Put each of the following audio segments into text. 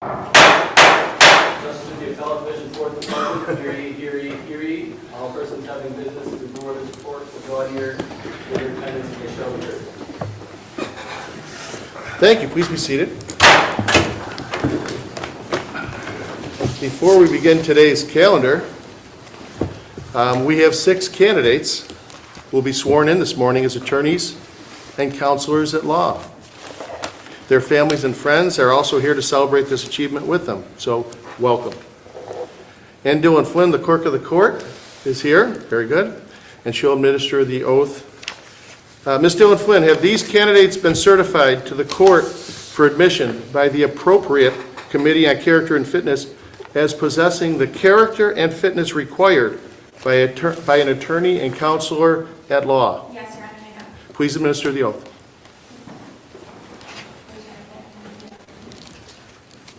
Justice of the Appellate Division, 4th Department, Erie. All persons having business before this court will draw near with their attendance and they shall be heard. Thank you. Please be seated. Before we begin today's calendar, we have 6 candidates who will be sworn in this morning as attorneys and counselors at law. Their families and friends are also here to celebrate this achievement with them, so welcome. Ann Dillon Flynn, the clerk of the court, is here. Very good. And she'll administer the oath. Ms. Dillon Flynn, have these candidates been certified to the court for admission by the appropriate Committee on Character and Fitness as possessing the character and fitness required by an attorney and counselor at law? Yes, Your Honor, I have. Please administer the oath.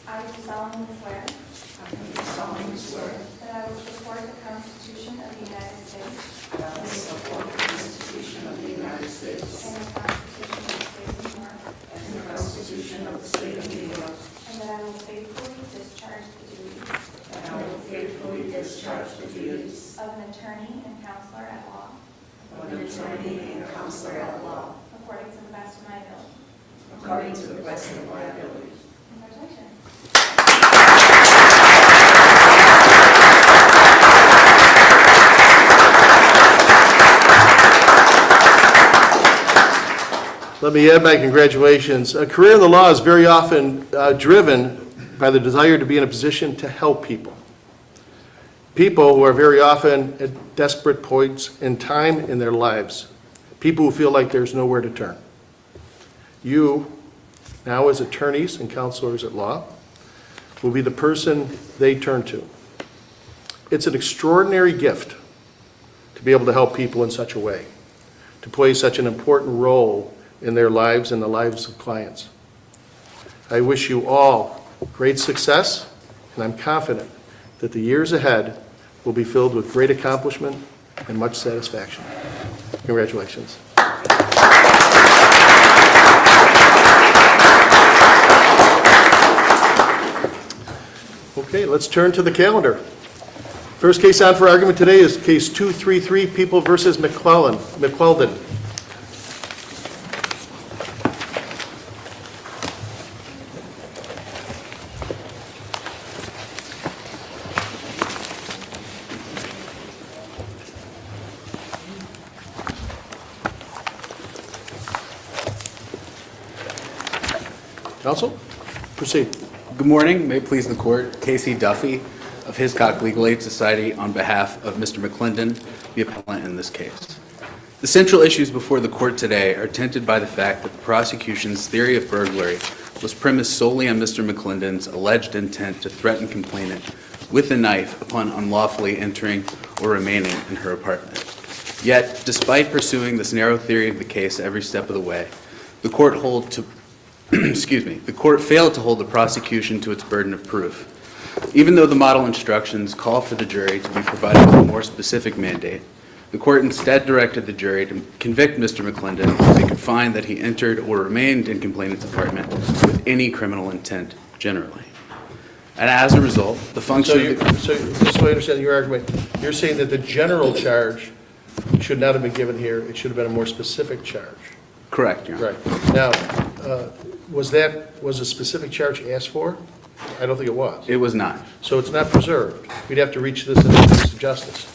I do solemnly swear that I will support the Constitution of the United States and the Constitution of the State of New York, and that I will faithfully discharge the duties of an attorney and counselor at law according to the best of my ability. Congratulations. Let me add my congratulations. A career in the law is very often driven by the desire to be in a position to help people. People who are very often at desperate points in time in their lives. People who feel like there's nowhere to turn. You, now as attorneys and counselors at law, will be the person they turn to. It's an extraordinary gift to be able to help people in such a way, to play such an important role in their lives and the lives of clients. I wish you all great success, and I'm confident that the years ahead will be filled with great accomplishment and much satisfaction. Congratulations. Okay, let's turn to the calendar. First case on for argument today is case 233, People versus McClendon. Counsel, proceed. Good morning. May it please the court. Casey Duffy of Hiscock Legal Aid Society on behalf of Mr. McClendon, the appellant in this case. The central issues before the court today are tainted by the fact that the prosecution's theory of burglary was premised solely on Mr. McClendon's alleged intent to threaten complainant with a knife upon unlawfully entering or remaining in her apartment. Yet, despite pursuing this narrow theory of the case every step of the way, the court the court failed to hold the prosecution to its burden of proof. Even though the model instructions call for the jury to be provided with a more specific mandate, the court instead directed the jury to convict Mr. McClendon if they could find that he entered or remained in complainant's apartment with any criminal intent generally. And as a result, the function So just so I understand your argument, you're saying that the general charge should not have been given here, it should have been a more specific charge. Correct, Your Honor. Right. Now, was a specific charge asked for? I don't think it was. It was not. So it's not preserved. We'd have to reach this in the interest of justice.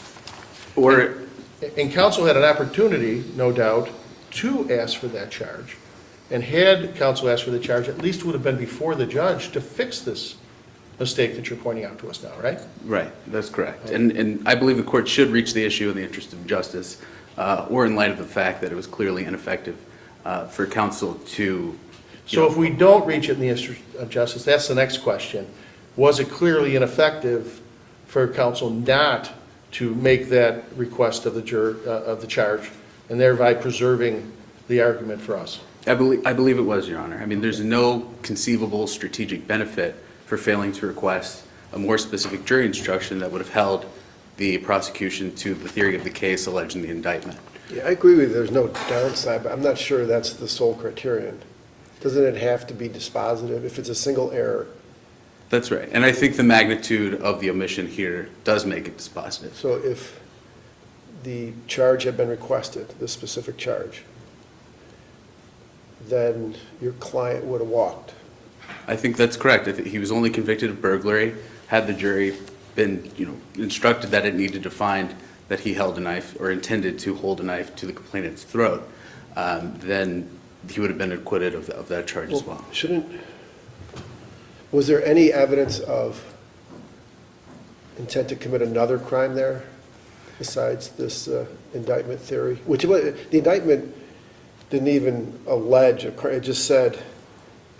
And counsel had an opportunity, no doubt, to ask for that charge. And had counsel asked for the charge, at least it would have been before the judge to fix this mistake that you're pointing out to us now, right? Right, that's correct. And I believe the court should reach the issue in the interest of justice, or in light of the fact that it was clearly ineffective for counsel to... So if we don't reach it in the interest of justice, that's the next question. Was it clearly ineffective for counsel not to make that request of the charge, and thereby preserving the argument for us? I believe it was, Your Honor. I mean, there's no conceivable strategic benefit for failing to request a more specific jury instruction that would have held the prosecution to the theory of the case alleged in the indictment. Yeah, I agree with you. There's no downside, but I'm not sure that's the sole criterion. Doesn't it have to be dispositive? If it's a single error, That's right. And I think the magnitude of the omission here does make it dispositive. So if the charge had been requested, the specific charge, then your client would have walked. I think that's correct. I think he was only convicted of burglary. Had the jury been, instructed that it needed to find that he held a knife or intended to hold a knife to the complainant's throat, then he would have been acquitted of that charge as well. Was there any evidence of intent to commit another crime there besides this indictment theory? The indictment didn't even allege a crime. It just said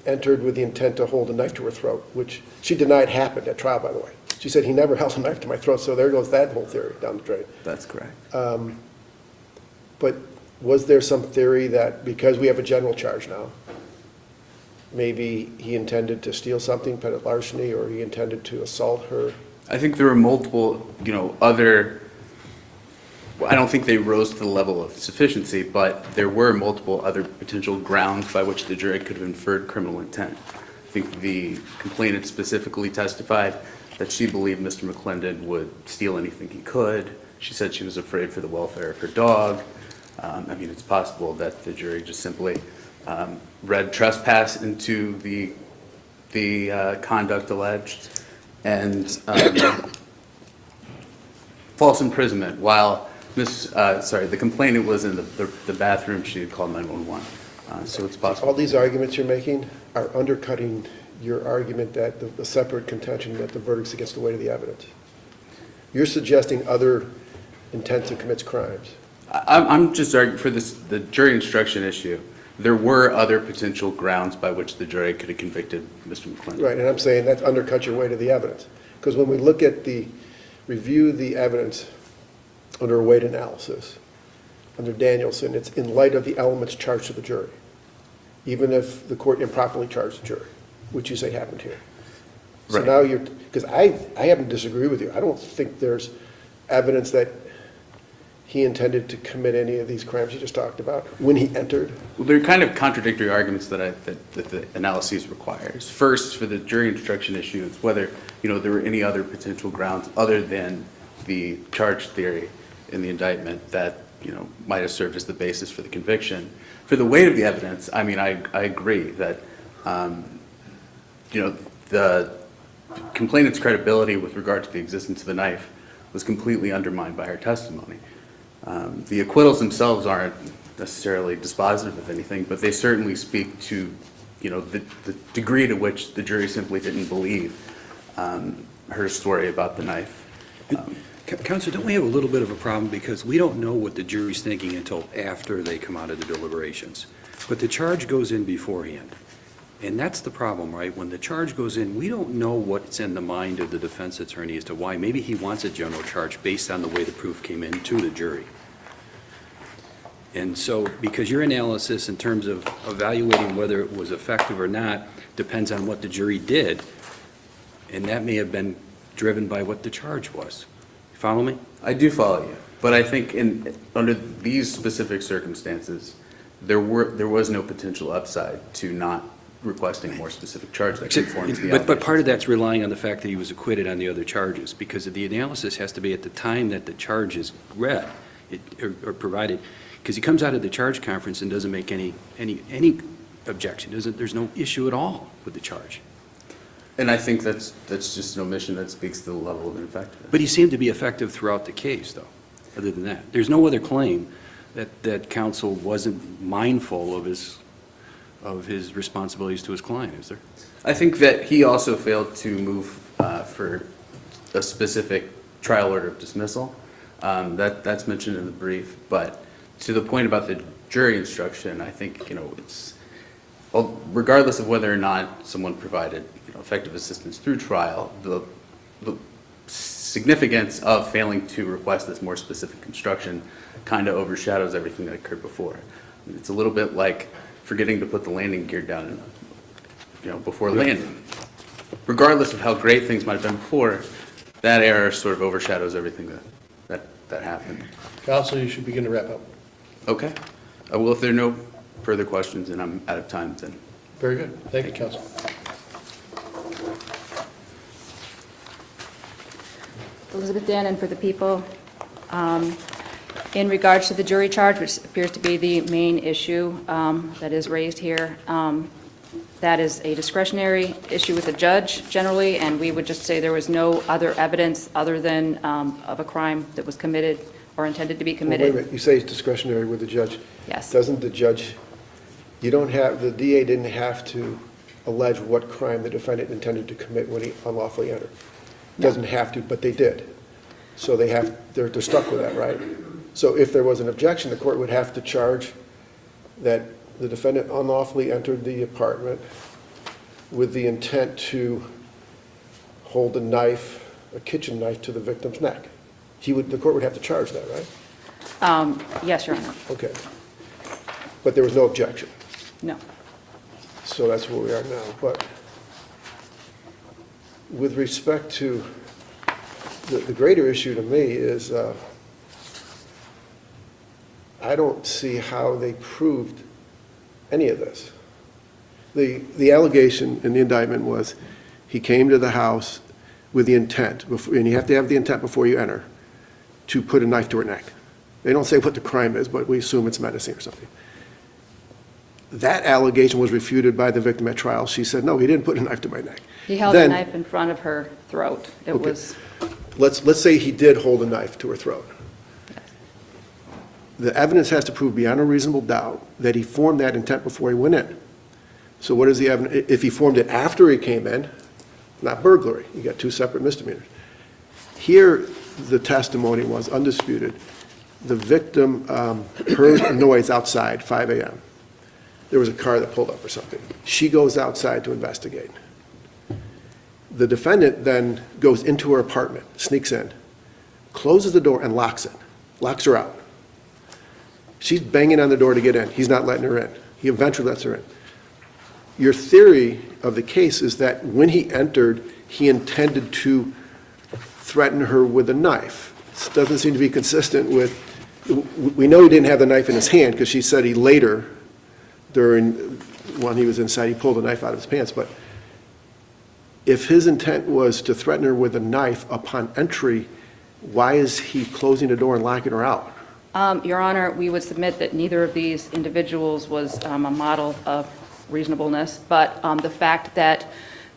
entered with the intent to hold a knife to her throat, which she denied happened at trial, by the way. She said he never held a knife to my throat, so there goes that whole theory down the drain. That's correct. But was there some theory that because we have a general charge now, maybe he intended to steal something, petty larceny, or he intended to assault her? I think there were multiple, other, I don't think they rose to the level of sufficiency, but there were multiple other potential grounds by which the jury could have inferred criminal intent. I think the complainant specifically testified that she believed Mr. McClendon would steal anything he could. She said she was afraid for the welfare of her dog. It's possible that the jury just simply read trespass into the conduct alleged, and false imprisonment while the complainant was in the bathroom. She had called 911. So it's possible. All these arguments you're making are undercutting your argument that the separate contention that the verdict's against the weight of the evidence. You're suggesting other intent to commit crimes. I'm just arguing for the jury instruction issue. There were other potential grounds by which the jury could have convicted Mr. McClendon. Right, and I'm saying that undercuts your weight of the evidence. Because when we look at review the evidence under a weight analysis, under Danielson, it's in light of the elements charged to the jury, even if the court improperly charged the jury, which you say happened here. So Right. now because I happen to disagree with you. I don't think there's evidence that he intended to commit any of these crimes you just talked about when he entered. Well, they're kind of contradictory arguments that the analysis requires. First, for the jury instruction issue, it's whether there were any other potential grounds other than the charge theory in the indictment that might have served as the basis for the conviction. For the weight of the evidence, I agree that the complainant's credibility with regard to the existence of the knife was completely undermined by her testimony. The acquittals themselves aren't necessarily dispositive of anything, but they certainly speak to the degree to which the jury simply didn't believe her story about the knife. Counselor, don't we have a little bit of a problem because we don't know what the jury's thinking until after they come out of the deliberations. But the charge goes in beforehand. And that's the problem, right? When the charge goes in, we don't know what's in the mind of the defense attorney as to why. Maybe he wants a general charge based on the way the proof came in to the jury. And so, because your analysis in terms of evaluating whether it was effective or not depends on what the jury did, and that may have been driven by what the charge was. You follow me? I do follow you, but I think under these specific circumstances, there was no potential upside to not requesting a more specific charge that conforms to the But part of that's relying on the fact that he was acquitted on the other charges, because the analysis has to be at the time that the charge is read or provided, because he comes out of the charge conference and doesn't make any objection. There's no issue at all with the charge. And I think that's just an omission that speaks to the level of ineffectiveness. But he seemed to be effective throughout the case, though, other than that. There's no other claim that counsel wasn't mindful of his responsibilities to his client, is there? I think that he also failed to move for a specific trial order of dismissal. That's mentioned in the brief, but to the point about the jury instruction, I think it's regardless of whether or not someone provided effective assistance through trial, the significance of failing to request this more specific instruction kind of overshadows everything that occurred before. It's a little bit like forgetting to put the landing gear down before landing. Regardless of how great things might have been before, that error sort of overshadows everything that happened. Counsel, you should begin to wrap up. Okay. Well, if there are no further questions and I'm out of time, then. Very good. Thank you, counsel. Elizabeth Dannon for the people. In regards to the jury charge, which appears to be the main issue that is raised here, that is a discretionary issue with the judge generally, and we would just say there was no other evidence other than of a crime that was committed or intended to be Well, committed. wait a minute, you say it's discretionary with the judge. Yes. Doesn't the judge, the DA didn't have to allege what crime the defendant intended to commit when he unlawfully entered? Doesn't have to, but they did. So they're stuck with that, right? So if there was an objection, the court would have to charge that the defendant unlawfully entered the apartment with the intent to hold a knife, a kitchen knife, to the victim's neck. The court would have to charge that, right? Yes, Your Honor. Okay. But there was no objection. No. So that's where we are now. But with respect to, the greater issue to me is, I don't see how they proved any of this. The allegation in the indictment was he came to the house with the intent, and you have to have the intent before you enter, to put a knife to her neck. They don't say what the crime is, but we assume it's menacing or something. That allegation was refuted by the victim at trial. She said, no, he didn't put a knife to my neck. He held a knife in front of her throat. It Okay. was, Let's say he did hold a knife to her throat. The evidence has to prove beyond a reasonable doubt that he formed that intent before he went in. So what is the evidence? If he formed it after he came in, not burglary. You got two separate misdemeanors. Here, the testimony was undisputed. The victim heard a noise outside, 5 a.m. There was a car that pulled up or something. She goes outside to investigate. The defendant then goes into her apartment, sneaks in, closes the door and locks it, locks her out. She's banging on the door to get in. He's not letting her in. He eventually lets her in. Your theory of the case is that when he entered, he intended to threaten her with a knife. This doesn't seem to be consistent with, we know he didn't have the knife in his hand because she said he later, when he was inside, he pulled a knife out of his pants. But if his intent was to threaten her with a knife upon entry, why is he closing the door and locking her out? Your Honor, we would submit that neither of these individuals was a model of reasonableness, but the fact that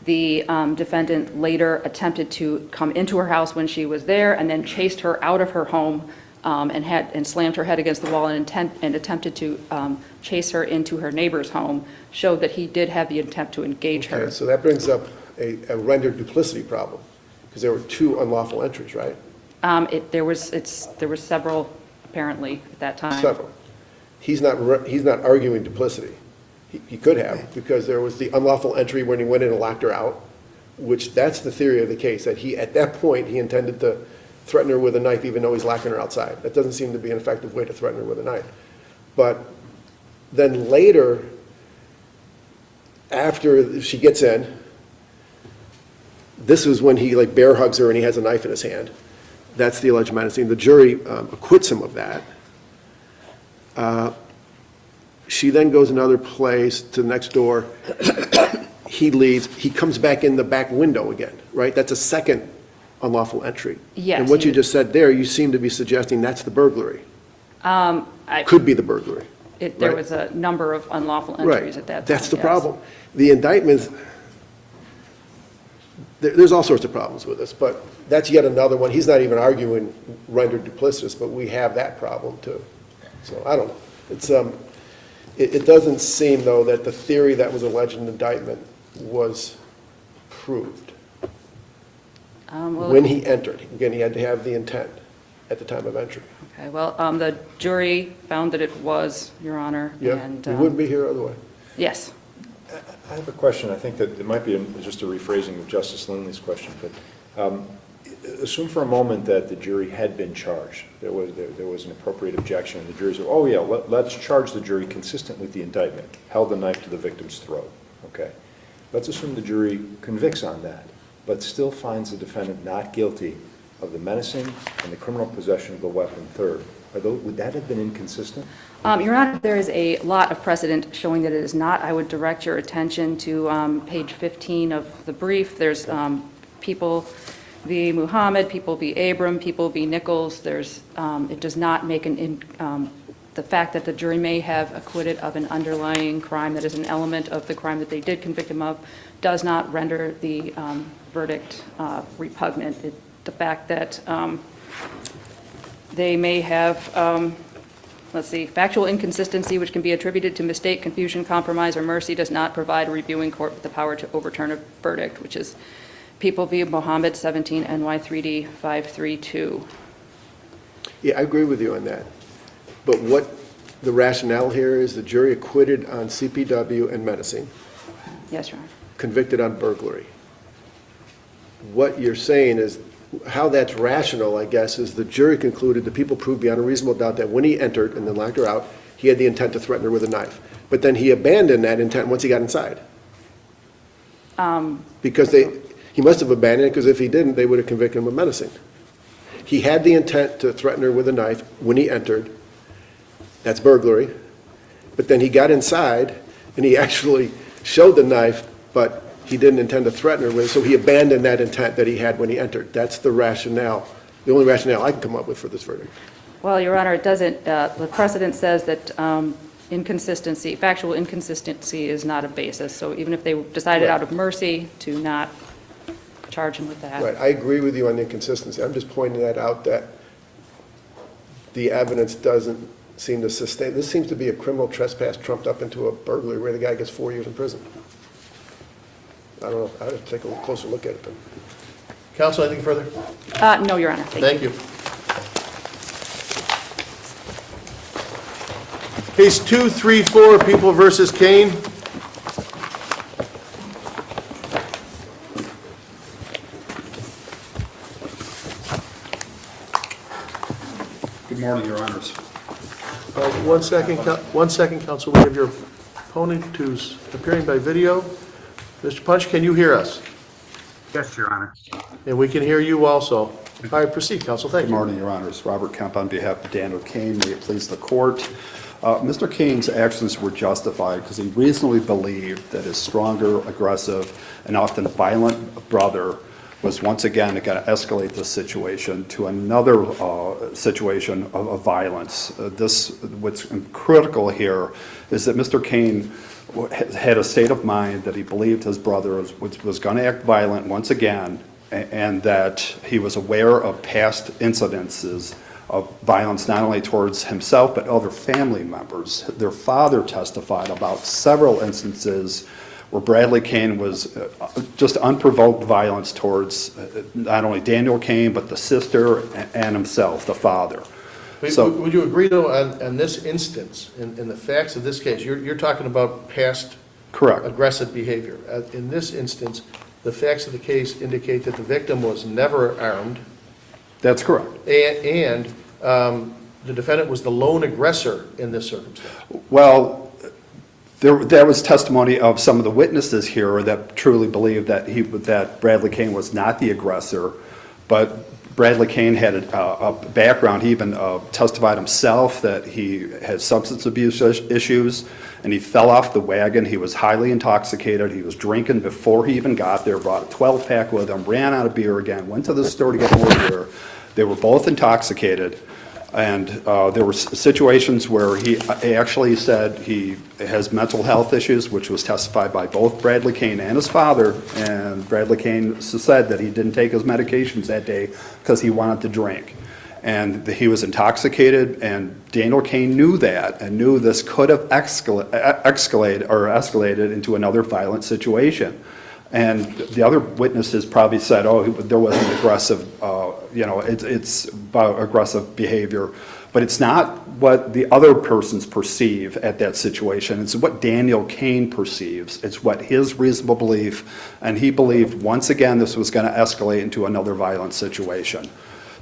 the defendant later attempted to come into her house when she was there and then chased her out of her home and slammed her head against the wall and attempted to chase her into her neighbor's home showed that he did have the intent to engage her. Okay, so that brings up a rendered duplicity problem, because there were two unlawful entries, right? There was several, apparently, at that time. Several. He's not arguing duplicity. He could have, because there was the unlawful entry when he went in and locked her out, which that's the theory of the case, that at that point, he intended to threaten her with a knife even though he's locking her outside. That doesn't seem to be an effective way to threaten her with a knife. But then later, after she gets in, this is when he like bear hugs her and he has a knife in his hand. That's the alleged menacing. The jury acquits him of that. She then goes another place to the next door. He leaves. He comes back in the back window again, right? That's a second unlawful entry. Yes. And what you just said there, you seem to be suggesting that's the burglary. Could be the burglary. There right? was a number of unlawful Right. entries at that time. That's the yes. problem. The indictments, there's all sorts of problems with this, but that's yet another one. He's not even arguing rendered duplicitous, but we have that problem too. So I don't know. It's it doesn't seem though that the theory that was alleged in the indictment was proved. Well, When he entered, again, he had to have the intent at the time of entry. Okay, well, the jury found that it was, Your Honor. Yeah, And, he wouldn't be here otherwise. Yes. I have a question. I think that it might be just a rephrasing of Justice Lindley's question, but assume for a moment that the jury had been charged. There was an appropriate objection, and the jury said, oh yeah, let's charge the jury consistent with the indictment, held the knife to the victim's throat. Okay. Let's assume the jury convicts on that, but still finds the defendant not guilty of the menacing and the criminal possession of the weapon third. Would that have been inconsistent? Your Honor, there is a lot of precedent showing that it is not. I would direct your attention to page 15 of the brief. There's people v. Muhammad, People v. Abram, People v. Nichols, it does not make the fact that the jury may have acquitted of an underlying crime that is an element of the crime that they did convict him of does not render the verdict repugnant. The fact that they may have, factual inconsistency which can be attributed to mistake, confusion, compromise, or mercy does not provide a reviewing court with the power to overturn a verdict, which is People v. Muhammad, 17 NY 3D 532. Yeah, I agree with you on that. But what the rationale here is, the jury acquitted on CPW and menacing, Yes, Your Honor. convicted on burglary. What you're saying is, how that's rational, I guess, is the jury concluded the people proved beyond a reasonable doubt that when he entered and then locked her out, he had the intent to threaten her with a knife. But then he abandoned that intent once he got inside. Because he must have abandoned it, because if he didn't, they would have convicted him of menacing. He had the intent to threaten her with a knife when he entered. That's burglary. But then he got inside, and he actually showed the knife, but he didn't intend to threaten her with it, so he abandoned that intent that he had when he entered. That's the rationale, the only rationale I can come up with for this verdict. Well, Your Honor, it doesn't, the precedent says that factual inconsistency is not a basis. So even if they decided out of mercy to not charge him with that. Right, I agree with you on the inconsistency. I'm just pointing that out, that the evidence doesn't seem to sustain. This seems to be a criminal trespass trumped up into a burglary where the guy gets 4 years in prison. I don't know, I'd have to take a little closer look at it then. Counsel, anything further? No, Your Honor. Thank you. Case 234, People versus Cain. Good morning, Your Honors. 1 second, Counsel. We have your opponent who's appearing by video. Mr. Punch, can you hear us? Yes, Your Honor. And we can hear you also. All right, proceed, Counsel. Thank Good you. morning, Your Honors. Robert Kemp on behalf of Daniel Cain. May it please the court. Mr. Cain's actions were justified because he reasonably believed that his stronger, aggressive, and often violent brother was once again going to escalate this situation to another situation of violence. What's critical here is that Mr. Cain had a state of mind that he believed his brother was going to act violent once again, and that he was aware of past incidences of violence not only towards himself but other family members. Their father testified about several instances where Bradley Cain was just unprovoked violence towards not only Daniel Cain but the sister and himself, the father. Would you agree, though, on this instance, in the facts of this case, you're talking about past Correct. aggressive behavior. In this instance, the facts of the case indicate that the victim was never armed, That's correct. and the defendant was the lone aggressor in this circumstance. Well, there was testimony of some of the witnesses here that truly believed that Bradley Cain was not the aggressor, but Bradley Cain had a background. He even testified himself that he had substance abuse issues, and he fell off the wagon. He was highly intoxicated. He was drinking before he even got there, brought a 12-pack with him, ran out of beer again, went to the store to get more beer. They were both intoxicated, and there were situations where he actually said he has mental health issues, which was testified by both Bradley Cain and his father, and Bradley Cain said that he didn't take his medications that day because he wanted to drink. And he was intoxicated, and Daniel Cain knew that, and knew this could have escalated into another violent situation. And the other witnesses probably said, oh, there was an aggressive, it's about aggressive behavior. But it's not what the other persons perceive at that situation. It's what Daniel Cain perceives. It's what his reasonable belief, and he believed, once again, this was going to escalate into another violent situation.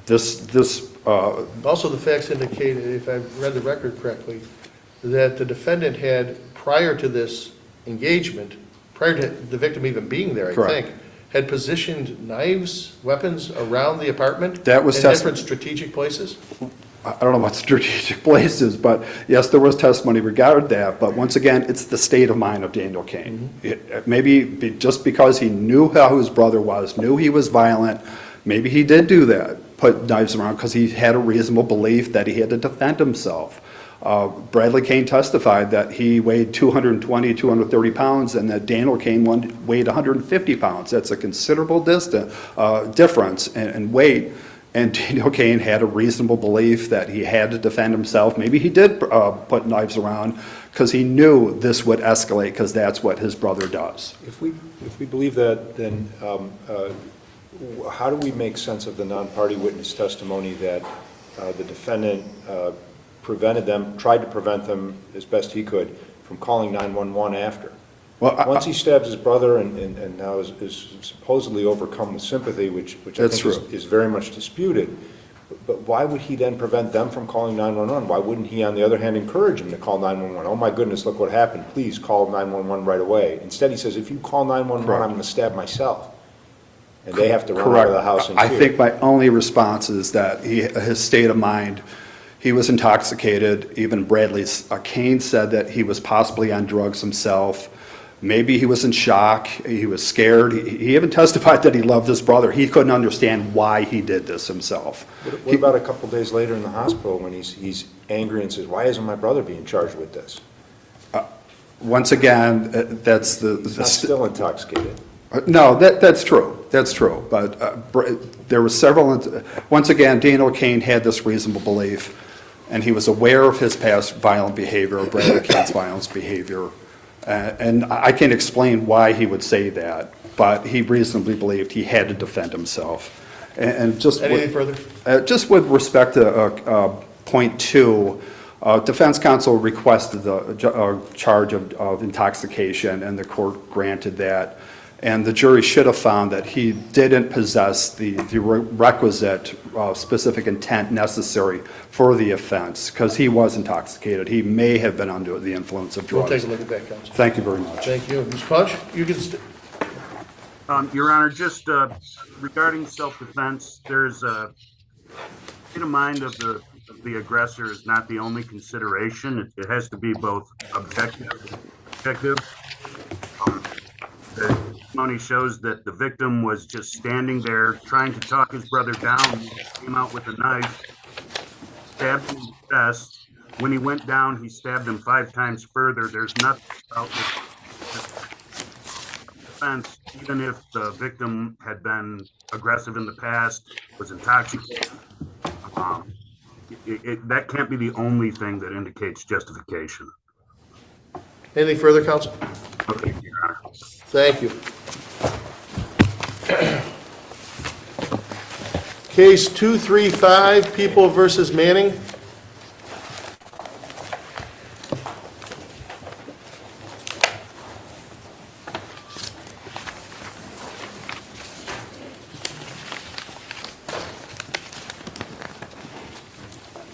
Also, the facts indicate, if I've read the record correctly, that the defendant had, prior to this engagement, prior to the victim even being there, I Correct. think, had positioned knives, weapons around the apartment That was in different strategic places? I don't know what strategic places, but yes, there was testimony regarding that. But once again, it's the state of mind of Daniel Cain. Maybe just because he knew how his brother was, knew he was violent, Maybe he did do that, put knives around, because he had a reasonable belief that he had to defend himself. Bradley Cain testified that he weighed 220, 230 pounds, and that Daniel Cain weighed 150 pounds. That's a considerable difference in weight. And Daniel Cain had a reasonable belief that he had to defend himself. Maybe he did put knives around because he knew this would escalate, because that's what his brother does. If we believe that, then how do we make sense of the non-party witness testimony that the defendant tried to prevent them as best he could from calling 911 after? Well, Once he stabs his brother and now is supposedly overcome with sympathy, which I That's think true. is very much disputed, but why would he then prevent them from calling 911? Why wouldn't he, on the other hand, encourage him to call 911? Oh my goodness, look what happened. Please call 911 right away. Instead, he says, if you call 911, Correct. I'm going to stab myself. And they have to run out of the house in I fear. think my only response is that his state of mind, he was intoxicated. Even Cain said that he was possibly on drugs himself. Maybe he was in shock. He was scared. He even testified that he loved his brother. He couldn't understand why he did this himself. What about a couple days later in the hospital when he's angry and says, why isn't my brother being charged with this? Once again, that's He's not still intoxicated. No, that's true. That's true. But there were several. Once again, Daniel Cain had this reasonable belief, and he was aware of his past violent behavior, Bradley Cain's violent behavior. And I can't explain why he would say that, but he reasonably believed he had to defend himself. And just Anything further? Just with respect to point 2, defense counsel requested the charge of intoxication, and the court granted that. And the jury should have found that he didn't possess the requisite specific intent necessary for the offense, because he was intoxicated. He may have been under the influence of We'll drugs. take a look at that, Counsel. Thank you very much. Thank you. Ms. Punch, you can, Your Honor, just regarding self-defense, there's a state of mind of the aggressor is not the only consideration. It has to be both objective and subjective. The testimony shows that the victim was just standing there trying to talk his brother down. He came out with a knife, stabbed him in the chest. When he went down, he stabbed him 5 times further. There's nothing about this defense, even if the victim had been aggressive in the past, was intoxicated. That can't be the only thing that indicates justification. anything further, Counsel? Okay, Your Honor. Thank you. Case 235, People versus Manning.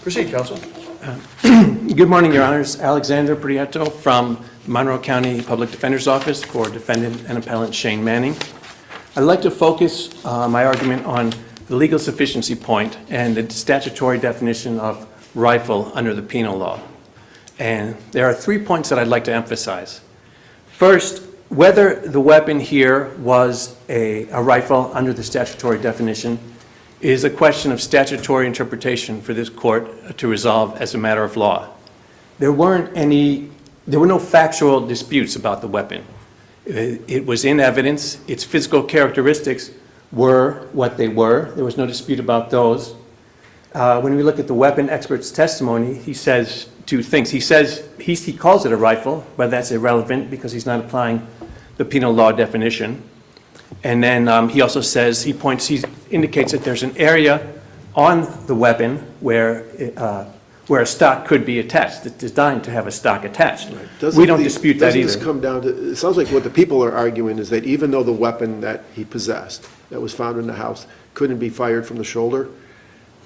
Proceed, Counsel. Good morning, Your Honors. Alexander Prieto from Monroe County Public Defender's Office for Defendant and Appellant Shane Manning. I'd like to focus my argument on the legal sufficiency point and the statutory definition of rifle under the penal law. And there are 3 points that I'd like to emphasize. First, whether the weapon here was a rifle under the statutory definition is a question of statutory interpretation for this court to resolve as a matter of law. There were no factual disputes about the weapon. It was in evidence. Its physical characteristics were what they were. There was no dispute about those. When we look at the weapon expert's testimony, he says 2 things. He calls it a rifle, but that's irrelevant because he's not applying the penal law definition. And then he also says, he indicates that there's an area on the weapon where a stock could be attached. It's designed to have a stock attached. We don't dispute that either. Doesn't this come down to, it sounds like what the people are arguing is that even though the weapon that he possessed, that was found in the house, couldn't be fired from the shoulder,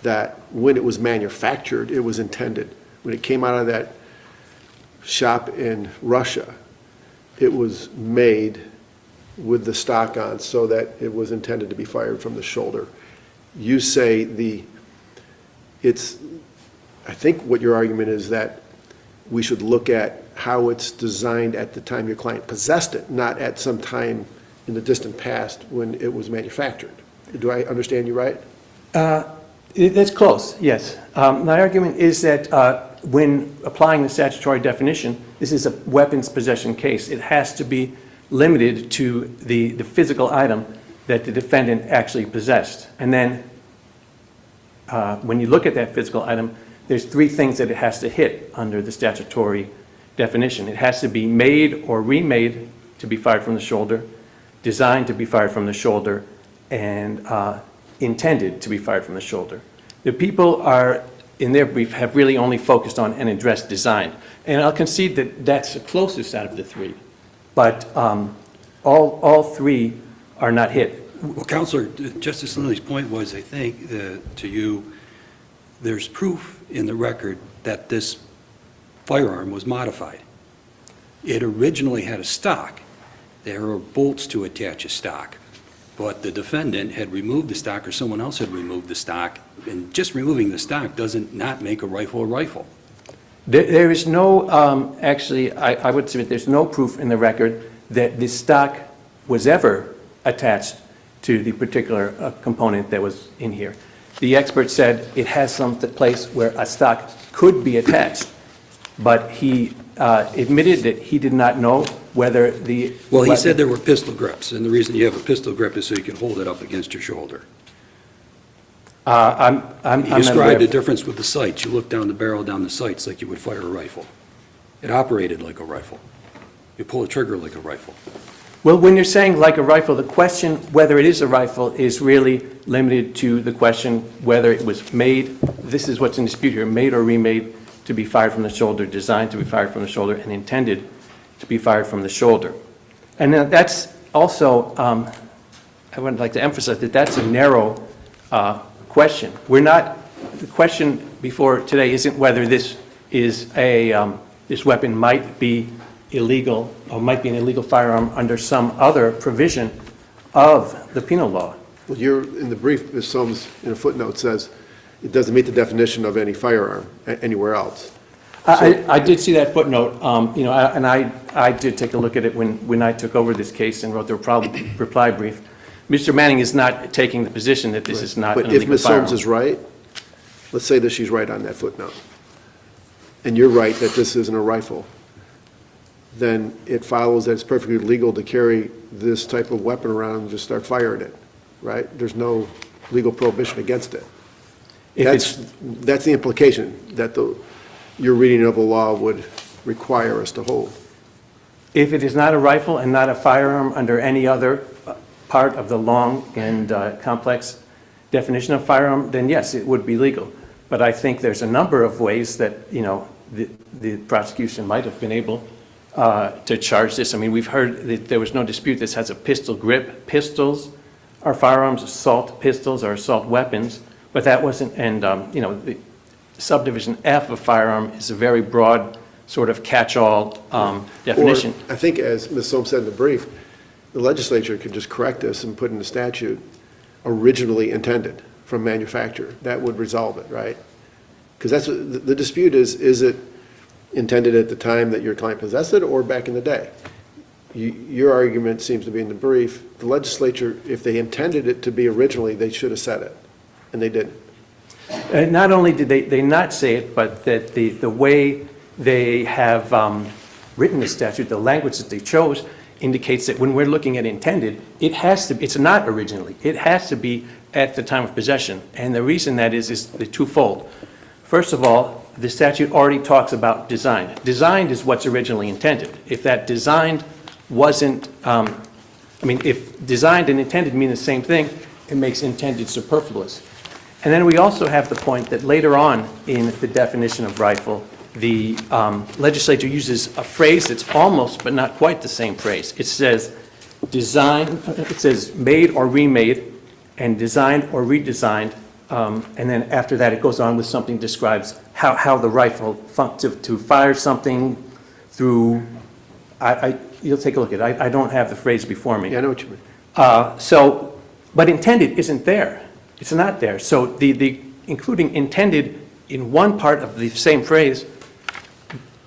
that when it was manufactured, it was intended. When it came out of that shop in Russia, it was made with the stock on so that it was intended to be fired from the shoulder. You say I think what your argument is that we should look at how it's designed at the time your client possessed it, not at some time in the distant past when it was manufactured. Do I understand you right? That's close, yes. My argument is that when applying the statutory definition, this is a weapons possession case. It has to be limited to the physical item that the defendant actually possessed. And then when you look at that physical item, there's three things that it has to hit under the statutory definition. It has to be made or remade to be fired from the shoulder, designed to be fired from the shoulder, and intended to be fired from the shoulder. The people are, in their brief, have really only focused on and addressed design. And I'll concede that that's the closest out of the three. But all three are not hit. Well, Counselor, Justice Lindley's point was, I think, to you, there's proof in the record that this firearm was modified. It originally had a stock. There were bolts to attach a stock. But the defendant had removed the stock, or someone else had removed the stock, and just removing the stock doesn't not make a rifle a rifle. There is no, actually, I would submit there's no proof in the record that the stock was ever attached to the particular component that was in here. The expert said it has some place where a stock could be attached, but he admitted that he did not know whether the... Well, he said there were pistol grips, and the reason you have a pistol grip is so you can hold it up against your shoulder. I'm He described the difference with the sights. You look down the barrel, down the sights, like you would fire a rifle. It operated like a rifle. You pull a trigger like a rifle. Well, when you're saying like a rifle, the question whether it is a rifle is really limited to the question whether it was made, this is what's in dispute here, made or remade to be fired from the shoulder, designed to be fired from the shoulder, and intended to be fired from the shoulder. And that's also, I would like to emphasize that that's a narrow question. The question before today isn't whether this is this weapon might be illegal or might be an illegal firearm under some other provision of the penal law. Well, in the brief, Ms. Soames, in a footnote, says it doesn't meet the definition of any firearm anywhere else. I did see that footnote, and I did take a look at it when I took over this case and wrote the reply brief. Mr. Manning is not taking the position that this is not an illegal firearm. But if Ms. Soames is right, let's say that she's right on that footnote, and you're right that this isn't a rifle, then it follows that it's perfectly legal to carry this type of weapon around and just start firing it, right? There's no legal prohibition against it. That's the implication that your reading of the law would require us to hold. If it is not a rifle and not a firearm under any other part of the long and complex definition of firearm, then yes, it would be legal. But I think there's a number of ways that, the prosecution might have been able to charge this. I mean, we've heard that there was no dispute this has a pistol grip. Pistols are firearms, assault pistols are assault weapons, but that wasn't, and the subdivision F of firearm is a very broad sort of catch-all definition. Or, I think as Ms. Soames said in the brief, the legislature could just correct this and put in the statute originally intended from manufacturer. That would resolve it, right? Because that's what the dispute is it intended at the time that your client possessed it or back in the day? Your argument seems to be in the brief. The legislature, if they intended it to be originally, they should have said it, and they didn't. Not only did they not say it, but that the way they have written the statute, the language that they chose, indicates that when we're looking at intended, it has to, it's not originally, it has to be at the time of possession. And the reason that is the twofold. First of all, the statute already talks about design. Designed is what's originally intended. If that designed wasn't, if designed and intended mean the same thing, it makes intended superfluous. And then we also have the point that later on in the definition of rifle, the legislature uses a phrase that's almost but not quite the same phrase. It says made or remade, and designed or redesigned, and then after that it goes on with something describes how the rifle to fire something through. You'll take a look at it. I don't have the phrase before me. Yeah, I know what you mean. But intended isn't there. It's not there. So the including intended in one part of the same phrase,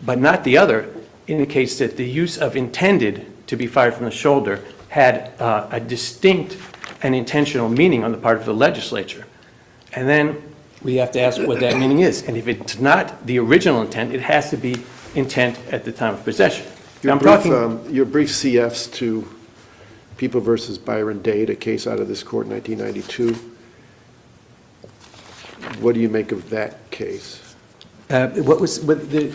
but not the other, indicates that the use of intended to be fired from the shoulder had a distinct an intentional meaning on the part of the legislature. And then we have to ask what that meaning is. And if it's not the original intent, it has to be intent at the time of possession. Now, I'm talking, Your brief CFs to People versus Byron Dade, a case out of this court in 1992. What do you make of that case? what was, what the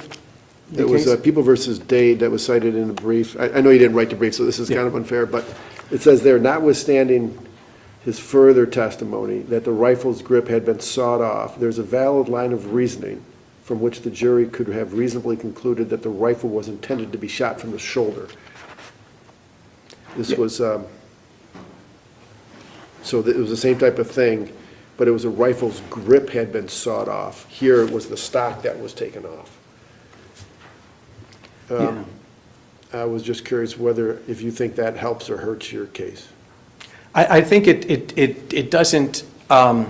It was case? People versus Dade that was cited in the brief. I know you didn't write the brief, so this is Yeah. kind of unfair, but it says there, notwithstanding his further testimony that the rifle's grip had been sawed off, there's a valid line of reasoning from which the jury could have reasonably concluded that the rifle was intended to be shot from the shoulder. This was, it was the same type of thing, but it was a rifle's grip had been sawed off. Here it was the stock that was taken off. I was just curious whether, if you think that helps or hurts your case. I think it doesn't, either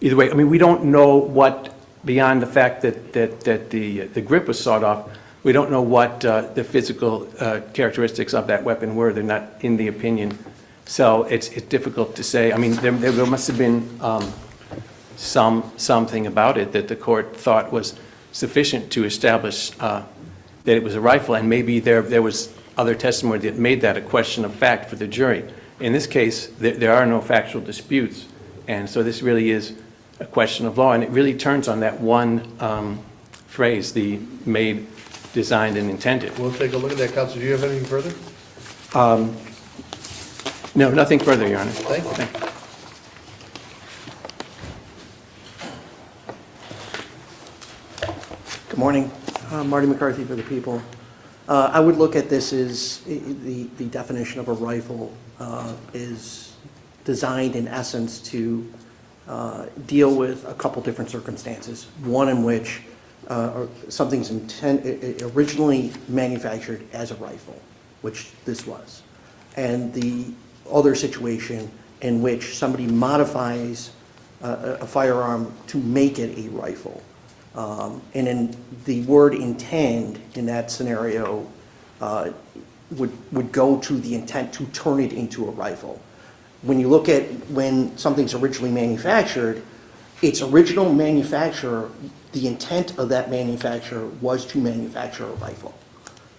way, I mean, we don't know what, beyond the fact that the grip was sawed off, we don't know what the physical characteristics of that weapon were. They're not in the opinion. So it's difficult to say. I mean, there must have been something about it that the court thought was sufficient to establish that it was a rifle, and maybe there was other testimony that made that a question of fact for the jury. In this case, there are no factual disputes, and so this really is a question of law, and it really turns on that one phrase, the made, designed, and intended. We'll take a look at that, Counsel. Do you have anything further? No, nothing further, Your Honor. Thank you. Good morning. Marty McCarthy for the People. I would look at this as the definition of a rifle is designed in essence to deal with a couple different circumstances. One in which something's originally manufactured as a rifle, which this was. And the other situation in which somebody modifies a firearm to make it a rifle. And in the word intend in that scenario would go to the intent to turn it into a rifle. When you look at when something's originally manufactured, its original manufacturer, the intent of that manufacturer was to manufacture a rifle.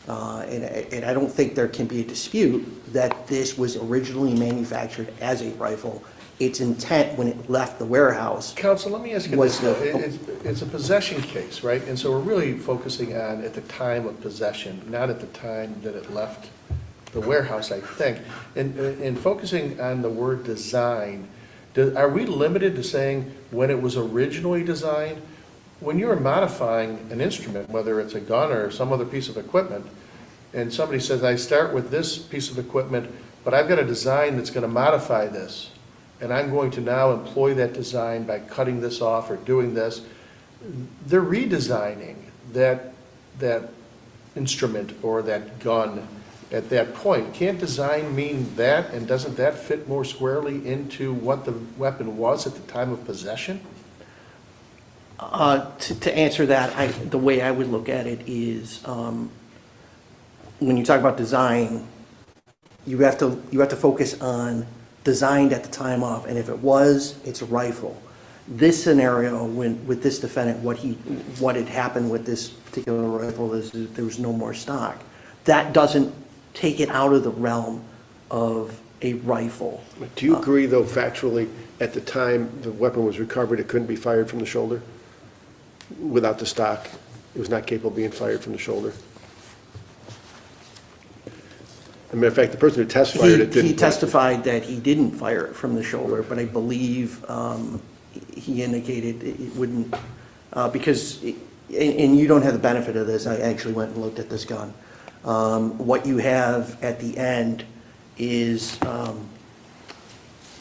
And I don't think there can be a dispute that this was originally manufactured as a rifle. Its intent when it left the warehouse. Counsel, let me ask you Was this, though. It's a possession case, right? And so we're really focusing on at the time of possession, not at the time that it left the warehouse, I think. And focusing on the word design, are we limited to saying when it was originally designed? When you're modifying an instrument, whether it's a gun or some other piece of equipment, and somebody says, I start with this piece of equipment, but I've got a design that's going to modify this, and I'm going to now employ that design by cutting this off or doing this, they're redesigning that instrument or that gun at that point. Can't design mean that, and doesn't that fit more squarely into what the weapon was at the time of possession? To answer that, the way I would look at it is when you talk about design, you have to focus on designed at the time of, and if it was, it's a rifle. This scenario, with this defendant, what had happened with this particular rifle is that there was no more stock. That doesn't take it out of the realm of a rifle. Do you agree, though, factually, at the time the weapon was recovered, it couldn't be fired from the shoulder? Without the stock, it was not capable of being fired from the shoulder? As a matter of fact, the person who testified it didn't. He testified that he didn't fire it from the shoulder, but I believe he indicated it wouldn't, because, and you don't have the benefit of this, I actually went and looked at this gun. What you have at the end is,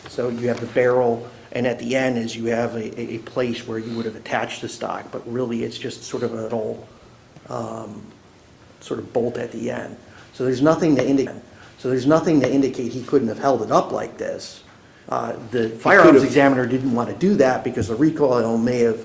so you have the barrel, and at the end is you have a place where you would have attached the stock, but really it's just sort of a little sort of bolt at the end. So there's nothing to indicate he couldn't have held it up like this. The firearms examiner didn't want to do that because the recoil may have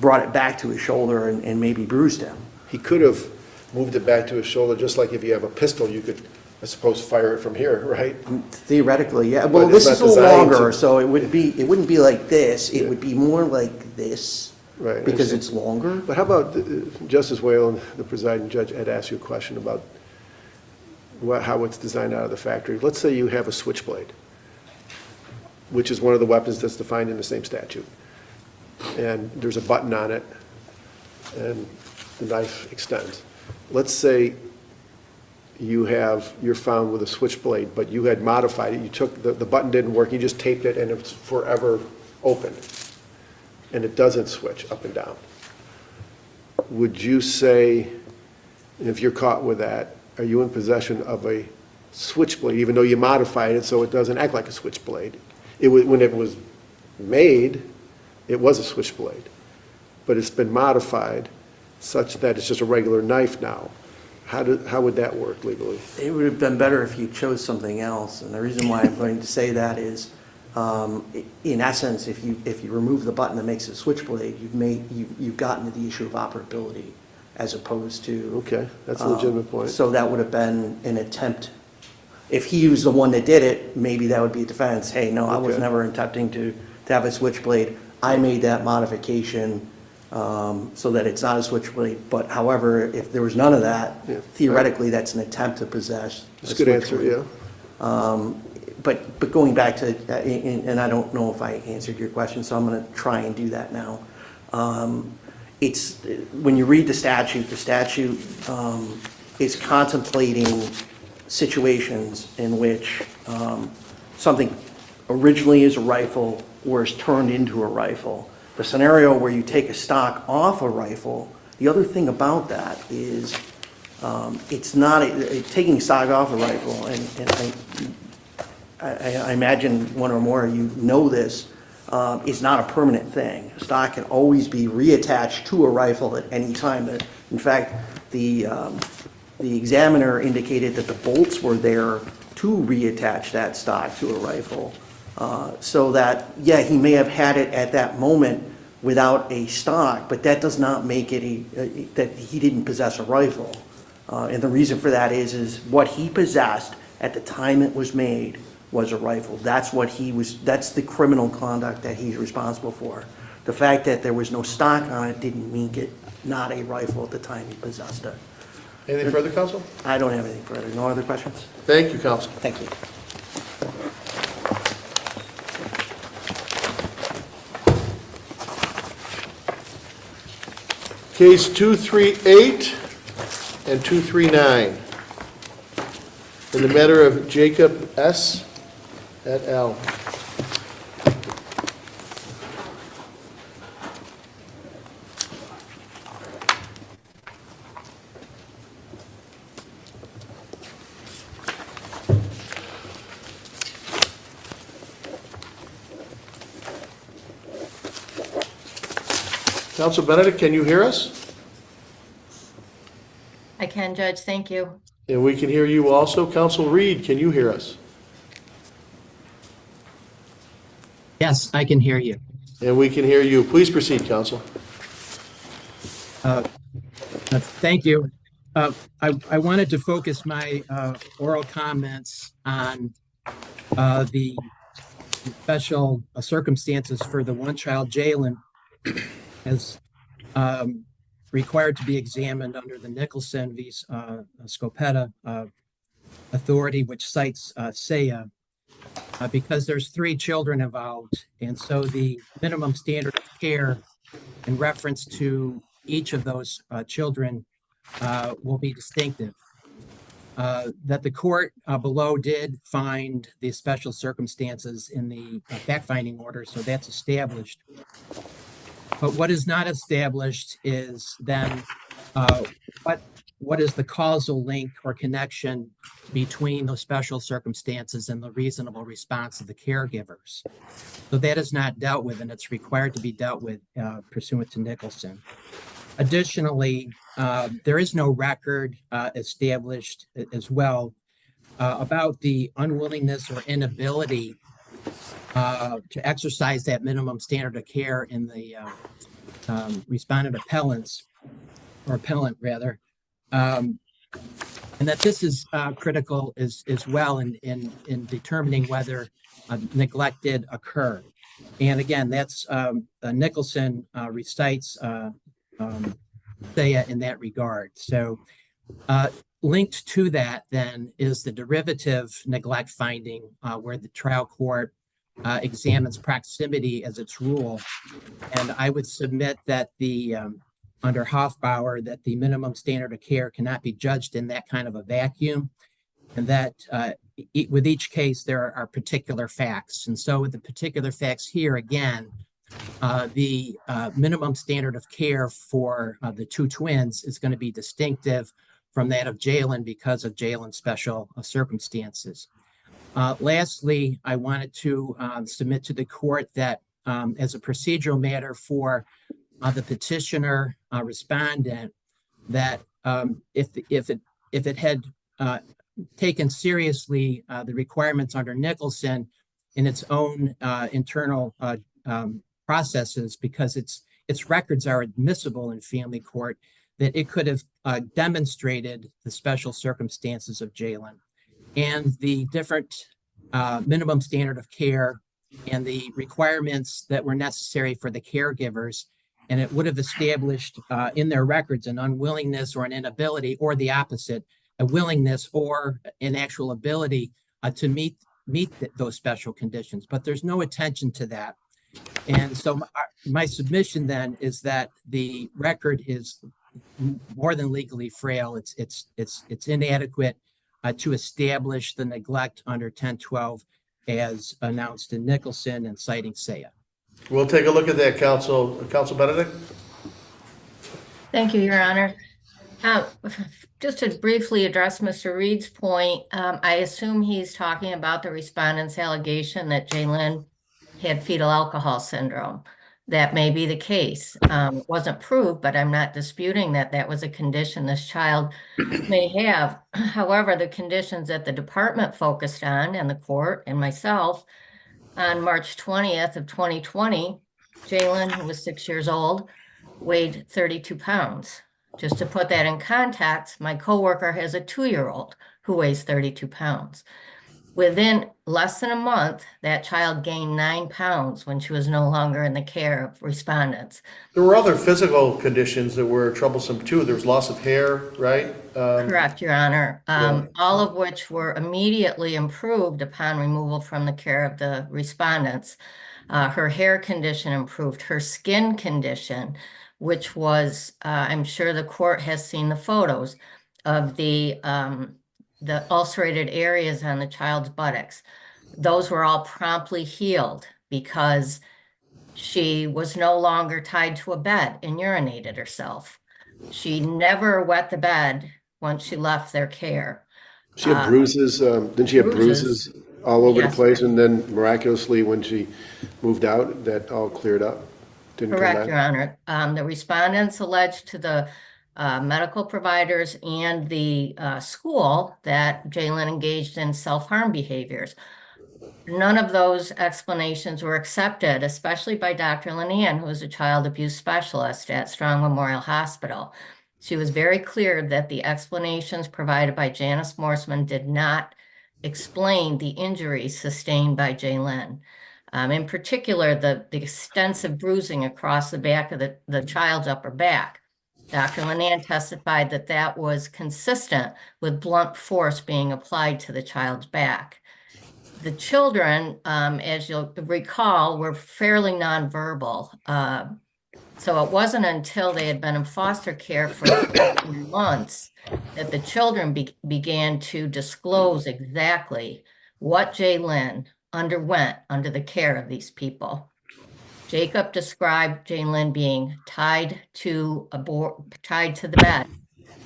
brought it back to his shoulder and maybe bruised him. He could have moved it back to his shoulder, just like if you have a pistol, you could I suppose, fire it from here, right? Theoretically, yeah. Well, But it's this is not a little designed longer, to- so it wouldn't be like this. It would be more like this, Right. because it's longer. But how about Justice Whalen, the presiding judge, had asked you a question about how it's designed out of the factory. Let's say you have a switchblade, which is one of the weapons that's defined in the same statute. And there's a button on it, and the knife extends. Let's say you're found with a switchblade, but you had modified it. You took, the button didn't work, you just taped it, and it's forever open. And it doesn't switch up and down. Would you say, if you're caught with that, are you in possession of a switchblade, even though you modified it so it doesn't act like a switchblade? When it was made, it was a switchblade, but it's been modified such that it's just a regular knife now. How would that work legally? It would have been better if you chose something else, and the reason why I'm going to say that is, in essence, if you remove the button that makes it a switchblade, you've gotten to the issue of operability, as opposed to. Okay, that's a legitimate point. So that would have been an attempt. If he used the one that did it, maybe that would be a defense. Hey, no, I was Okay. never attempting to have a switchblade. I made that modification so that it's not a switchblade. But however, if there was none of that, Yeah. theoretically, that's an attempt to possess. That's a good answer, yeah. But going back to, and I don't know if I answered your question, so I'm going to try and do that now. It's, when you read the statute is contemplating situations in which something originally is a rifle or is turned into a rifle. The scenario where you take a stock off a rifle, the other thing about that is it's not taking stock off a rifle, and I imagine one or more of you know this, is not a permanent thing. Stock can always be reattached to a rifle at any time. In fact, the examiner indicated that the bolts were there to reattach that stock to a rifle. So that, yeah, he may have had it at that moment without a stock, but that does not make it that he didn't possess a rifle. And the reason for that is what he possessed at the time it was made was a rifle. That's the criminal conduct that he's responsible for. The fact that there was no stock on it didn't make it not a rifle at the time he possessed it. Anything further, counsel? I don't have anything further. No other questions? Thank you, counsel. Thank you. Case 238 and 239. In the matter of Jacob S. et al. Counsel Benedict, can you hear us? I can, Judge. Thank you. And we can hear you also. Counsel Reed, can you hear us? Yes, I can hear you. And we can hear you. Please proceed, counsel. Thank you. I wanted to focus my oral comments on the special circumstances for the one child Jalen as required to be examined under the Nicholson v. Scopetta authority, which cites SEA, because there's 3 children involved, and so the minimum standard of care in reference to each of those children will be distinctive. That the court below did find the special circumstances in the fact-finding order, so that's established. But what is not established is then what is the causal link or connection between those special circumstances and the reasonable response of the caregivers. So that is not dealt with, and it's required to be dealt with pursuant to Nicholson. Additionally, there is no record established as well about the unwillingness or inability to exercise that minimum standard of care in the respondent appellant rather. And that this is critical as well in determining whether neglect did occur. And again, that's Nicholson recites Thea in that regard. So linked to that then is the derivative neglect finding where the trial court examines proximity as its rule. And I would submit that the under Hofbauer that the minimum standard of care cannot be judged in that kind of a vacuum, and that with each case there are particular facts. And so with the particular facts here, again, the minimum standard of care for the two twins is going to be distinctive from that of Jalen because of Jalen's special circumstances. Lastly, I wanted to submit to the court that as a procedural matter for the petitioner respondent, that if it had taken seriously the requirements under Nicholson in its own internal processes, because its records are admissible in family court, that it could have demonstrated the special circumstances of Jalen and the different minimum standard of care and the requirements that were necessary for the caregivers. And it would have established in their records an unwillingness or an inability, or the opposite, a willingness or an actual ability to meet those special conditions. But there's no attention to that. And so my submission then is that the record is more than legally frail. It's inadequate to establish the neglect under 1012 as announced in Nicholson and citing Saya. We'll take a look at that, Counsel Benedict. Thank you, Your Honor. Just to briefly address Mr. Reed's point, I assume he's talking about the respondent's allegation that Jalen had fetal alcohol syndrome. That may be the case. Wasn't proved, but I'm not disputing that that was a condition this child may have. However, the conditions that the department focused on, and the court and myself, on March 20th of 2020, Jalen, who was 6 years old, weighed 32 pounds. Just to put that in context, my coworker has a 2-year-old who weighs 32 pounds. Within less than a month, that child gained 9 pounds when she was no longer in the care of respondents. There were other physical conditions that were troublesome too. There was loss of hair, right? Correct, Your Honor. All of which were immediately improved upon removal from the care of the respondents. Her hair condition improved, her skin condition, which was, I'm sure the court has seen the photos of the ulcerated areas on the child's buttocks. Those were all promptly healed because she was no longer tied to a bed and urinated herself. She never wet the bed once she left their care. She had bruises, didn't she have bruises all over the place? And then miraculously, when she moved out, that all cleared up? Didn't Correct, Your Honor. The respondents alleged to the medical providers and the school that Jalen engaged in self-harm behaviors. None of those explanations were accepted, especially by Dr. Linean, who was a child abuse specialist at Strong Memorial Hospital. She was very clear that the explanations provided by Janice Morseman did not explain the injuries sustained by Jalen. In particular, the extensive bruising across the back of the child's upper back. Dr. Linean testified that that was consistent with blunt force being applied to the child's back. The children, as you'll recall, were fairly nonverbal. So it wasn't until they had been in foster care for 15 months that the children began to disclose exactly what Jalen underwent under the care of these people. Jacob described Jalen being tied to the bed.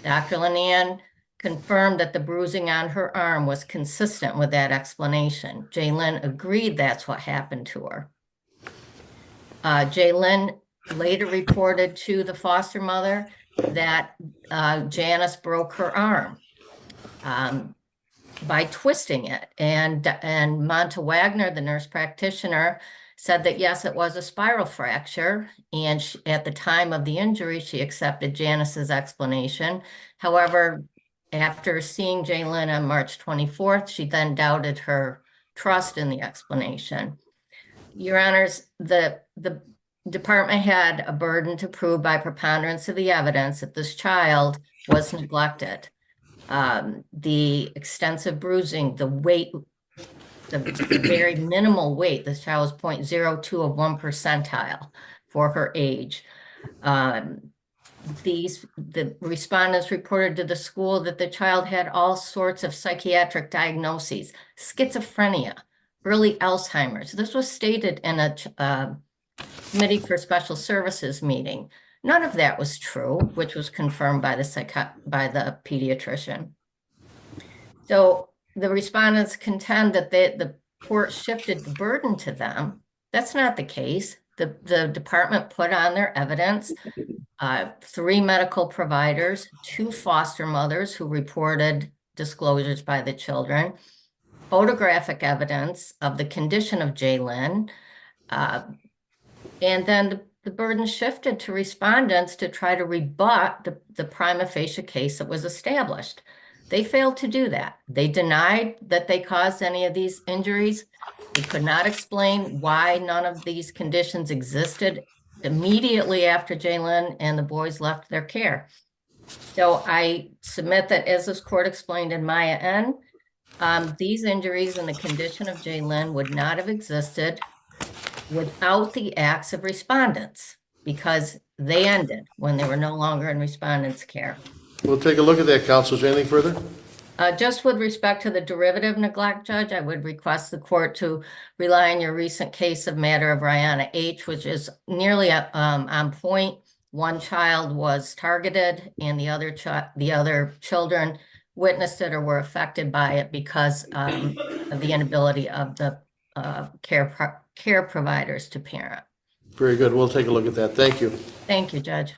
Dr. Linean confirmed that the bruising on her arm was consistent with that explanation. Jalen agreed that's what happened to her. Jalen later reported to the foster mother that Janice broke her arm by twisting it. And Monta Wagner, the nurse practitioner, said that yes, it was a spiral fracture. And at the time of the injury, she accepted Janice's explanation. However, After seeing Jaylyn on March 24th, she then doubted her trust in the explanation. Your Honors, the department had a burden to prove by preponderance of the evidence that this child was neglected. The extensive bruising, the weight, the very minimal weight, this child was 0.02 of 1 percentile for her age. The respondents reported to the school that the child had all sorts of psychiatric diagnoses, schizophrenia, early Alzheimer's. This was stated in a Committee for Special Services meeting. None of that was true, which was confirmed by the pediatrician. So the respondents contend that the court shifted the burden to them. That's not the case. The department put on their evidence 3 medical providers, 2 foster mothers who reported disclosures by the children, photographic evidence of the condition of Jaylyn, and then the burden shifted to respondents to try to rebut the prima facie case that was established. They failed to do that. They denied that they caused any of these injuries. They could not explain why none of these conditions existed immediately after Jaylyn and the boys left their care. So I submit that, as this court explained in Maya N., these injuries and the condition of Jaylyn would not have existed without the acts of respondents, because they ended when they were no longer in respondents' care. We'll take a look at that, counsel. Is there anything further? Just with respect to the derivative neglect, Judge, I would request the court to rely on your recent case of matter of Rihanna H., which is nearly on point. One child was targeted, and the other children witnessed it or were affected by it because of the inability of the care providers to parent. Very good. We'll take a look at that. Thank you. Thank you, Judge.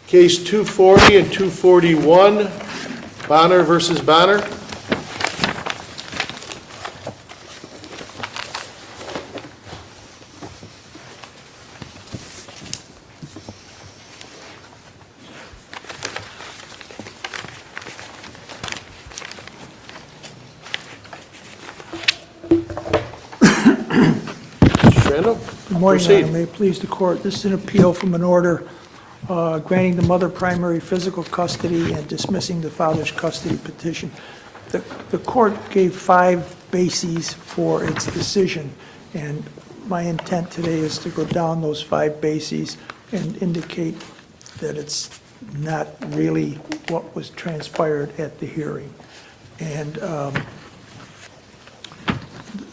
Case 240 and 241, Bonner versus Bonner. Good morning, Your Honor. May it please the court. This is an appeal from an order granting the mother primary physical custody and dismissing the father's custody petition. The court gave 5 bases for its decision, and my intent today is to go down those 5 bases and indicate that it's not really what was transpired at the hearing. And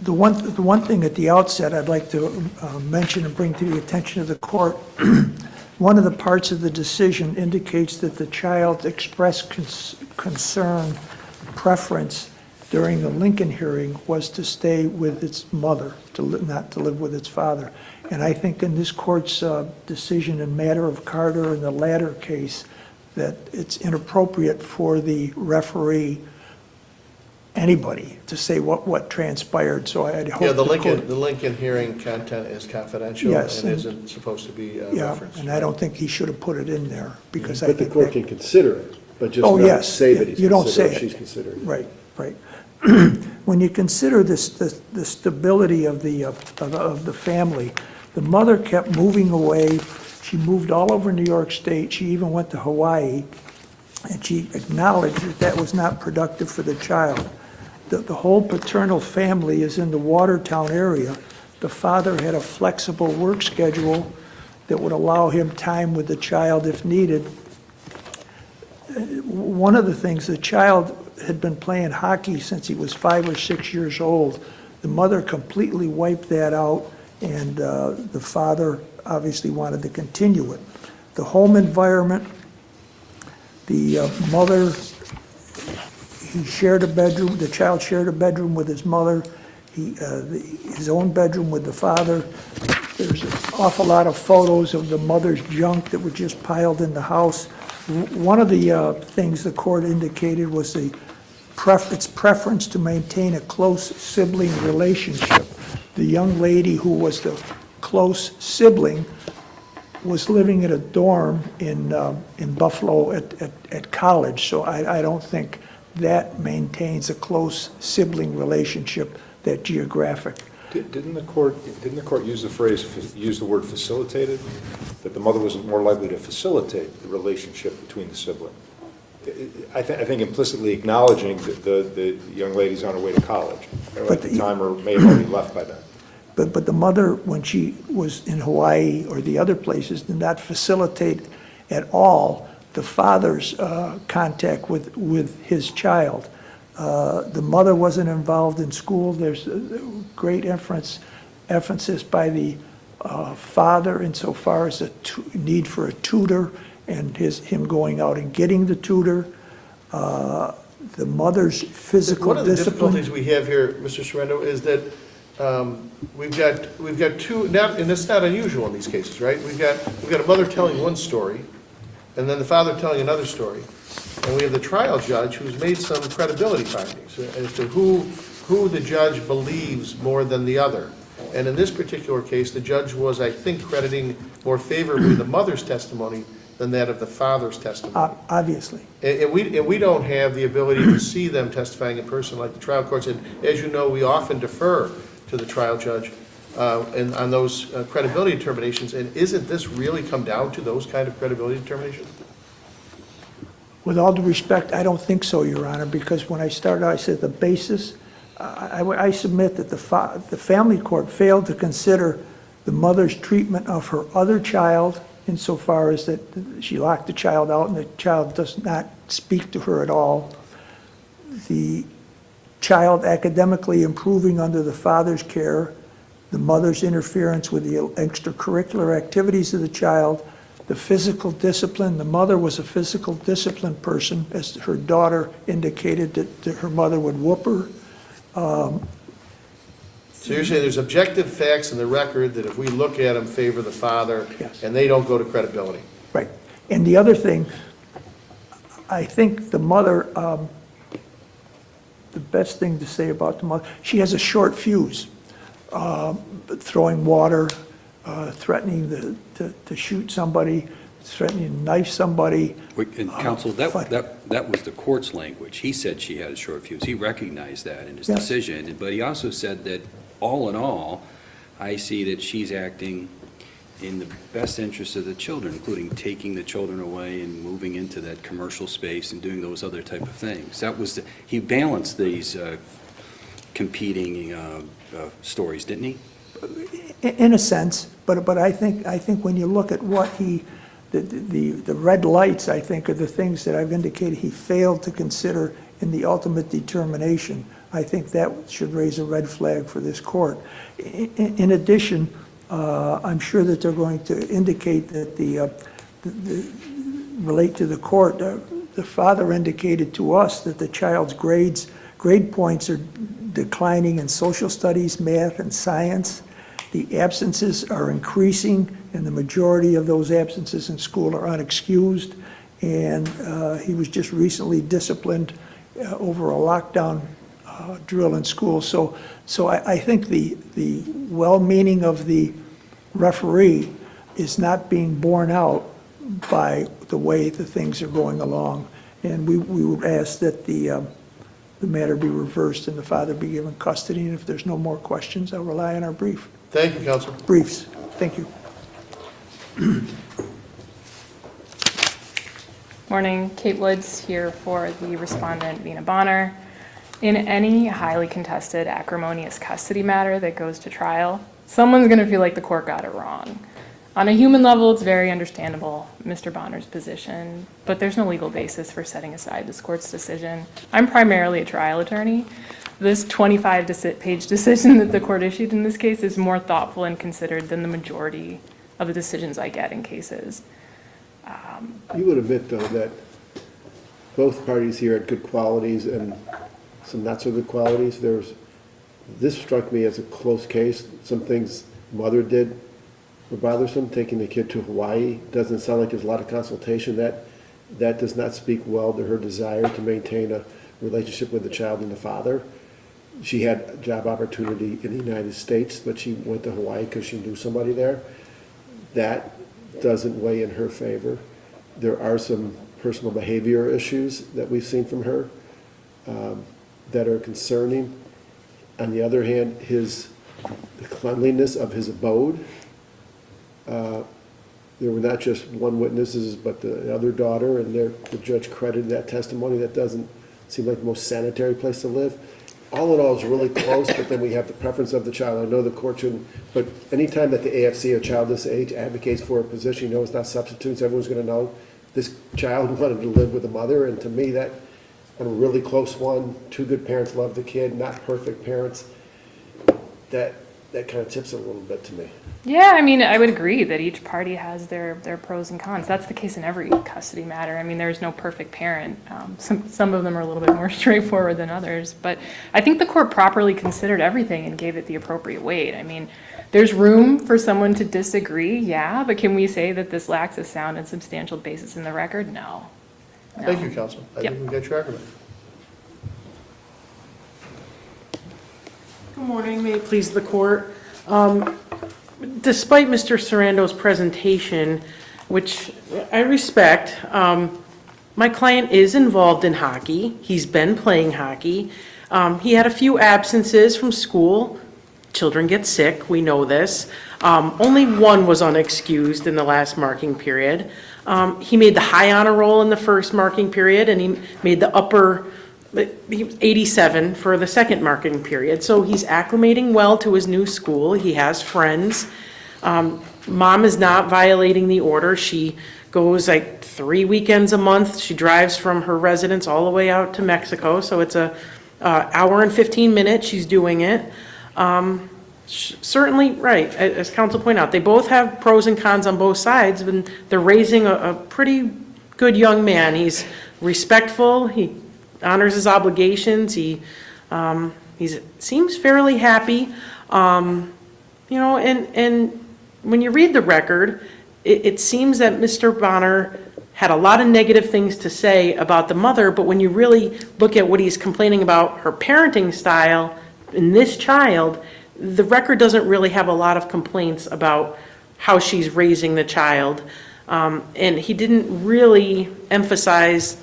the one thing at the outset I'd like to mention and bring to the attention of the court, one of the parts of the decision indicates that the child expressed concern, preference during the Lincoln hearing was to stay with its mother, not to live with its father. And I think in this court's decision in matter of Carter in the latter case, that it's inappropriate for the referee, anybody, to say what transpired. So I'd hope Yeah, the Lincoln hearing content is confidential. Yes, and isn't supposed to be referenced. And I don't think he should have put it in there, because I But the think court can consider it, but just Oh, not yes. say that he's You don't considering say it, it. she's considering it. Right, right. When you consider the stability of the family, the mother kept moving away. She moved all over New York State. She even went to Hawaii, and she acknowledged that that was not productive for the child. The whole paternal family is in the Watertown area. The father had a flexible work schedule that would allow him time with the child if needed. One of the things, the child had been playing hockey since he was 5 or 6 years old. The mother completely wiped that out, and the father obviously wanted to continue it. The home environment, the mother, he shared a bedroom, the child shared a bedroom with his mother, his own bedroom with the father. There's an awful lot of photos of the mother's junk that were just piled in the house. One of the things the court indicated was its preference to maintain a close sibling relationship. The young lady who was the close sibling was living in a dorm in Buffalo at college, so I don't think that maintains a close sibling relationship, that geographic. Didn't the court use the word facilitated? That the mother was more likely to facilitate the relationship between the sibling? I think implicitly acknowledging that the young lady's on her way to college at the time, or may have already left by then. But the mother, when she was in Hawaii or the other places, did not facilitate at all the father's contact with his child. The mother wasn't involved in school. There's a great emphasis by the father insofar as the need for a tutor and him going out and getting the tutor. The mother's physical One of the discipline. difficulties we have here, Mr. Sorrento, is that we've got two, and it's not unusual in these cases, right? We've got a mother telling one story, and then the father telling another story. And we have the trial judge who's made some credibility findings as to who the judge believes more than the other. And in this particular case, the judge was, I think, crediting more favorably the mother's testimony than that of the father's testimony. Obviously. And we don't have the ability to see them testifying in person like the trial courts. And as you know, we often defer to the trial judge and on those credibility determinations. And isn't this really come down to those kind of credibility determinations? With all due respect, I don't think so, Your Honor, because when I started, I said the basis, I submit that the family court failed to consider the mother's treatment of her other child insofar as that she locked the child out and the child does not speak to her at all. The child academically improving under the father's care, the mother's interference with the extracurricular activities of the child, the physical discipline. The mother was a physical discipline person, as her daughter indicated that her mother would whoop her. So you're saying there's objective facts in the record that if we look at them favor the father, Yes. and they don't go to credibility? Right. And the other thing, I think the mother, the best thing to say about the mother, she has a short fuse. Throwing water, threatening to shoot somebody, threatening to knife somebody. And counsel, that was the court's language. He said she had a short fuse. He recognized that in his Yes. decision, but he also said that all in all, I see that she's acting in the best interest of the children, including taking the children away and moving into that commercial space and doing those other type of things. He balanced these competing stories, didn't he? In a sense, but I think when you look at what the red lights, I think, are the things that I've indicated he failed to consider in the ultimate determination. I think that should raise a red flag for this court. In addition, I'm sure that they're going to indicate that relate to the court. The father indicated to us that the child's grade points are declining in social studies, math, and science. The absences are increasing, and the majority of those absences in school are unexcused. And he was just recently disciplined over a lockdown drill in school. So I think the well-meaning of the referee is not being borne out by the way the things are going along. And we would ask that the matter be reversed and the father be given custody. And if there's no more questions, I'll rely on our brief. Thank you, Counsel. Briefs. Thank you. Morning, Kate Woods here for the respondent, Malen-Bacher. In any highly contested, acrimonious custody matter that goes to trial, someone's going to feel like the court got it wrong. On a human level, it's very understandable, Mr. Bonner's position, but there's no legal basis for setting aside this court's decision. I'm primarily a trial attorney. This 25-page decision that the court issued in this case is more thoughtful and considered than the majority of the decisions I get in cases. You would admit, though, that both parties here had good qualities and some not so good qualities. This struck me as a close case. Some things mother did were bothersome. Taking the kid to Hawaii doesn't sound like there's a lot of consultation. That does not speak well to her desire to maintain a relationship with the child and the father. She had a job opportunity in the United States, but she went to Hawaii because she knew somebody there. That doesn't weigh in her favor. There are some personal behavior issues that we've seen from her that are concerning. On the other hand, the cleanliness of his abode. There were not just one witnesses, but the other daughter, and the judge credited that testimony. That doesn't seem like the most sanitary place to live. All in all, it's really close, but then we have the preference of the child. I know the court shouldn't, but anytime that the AFC, a child this age, advocates for a position, it's not substitutes, everyone's gonna know this child wanted to live with a mother, and to me, that, a really close one, two good parents love the kid, not perfect parents, that kind of tips it a little bit to me. Yeah, I mean, I would agree that each party has their pros and cons. That's the case in every custody matter. I mean, there's no perfect parent. Some of them are a little bit more straightforward than others. But I think the court properly considered everything and gave it the appropriate weight. I mean, there's room for someone to disagree, yeah, but can we say that this lacks a sound and substantial basis in the record? No. Thank you, counsel. I think we got your argument. Good morning, may it please the court. Despite Mr. Sarando's presentation, which I respect, my client is involved in hockey. He's been playing hockey. He had a few absences from school. Children get sick, we know this. Only one was unexcused in the last marking period. He made the high honor roll in the first marking period, and he made the upper, he was 87 for the second marking period. So he's acclimating well to his new school. He has friends. Mom is not violating the order. She goes like 3 weekends a month. She drives from her residence all the way out to Mexico. So it's a hour and 15 minutes she's doing it. Certainly, right, as counsel pointed out, they both have pros and cons on both sides, and they're raising a pretty good young man. He's respectful, he honors his obligations, he seems fairly happy. You know, and when you read the record, it seems that Mr. Bonner had a lot of negative things to say about the mother, but when you really look at what he's complaining about her parenting style in this child, the record doesn't really have a lot of complaints about how she's raising the child. And he didn't really emphasize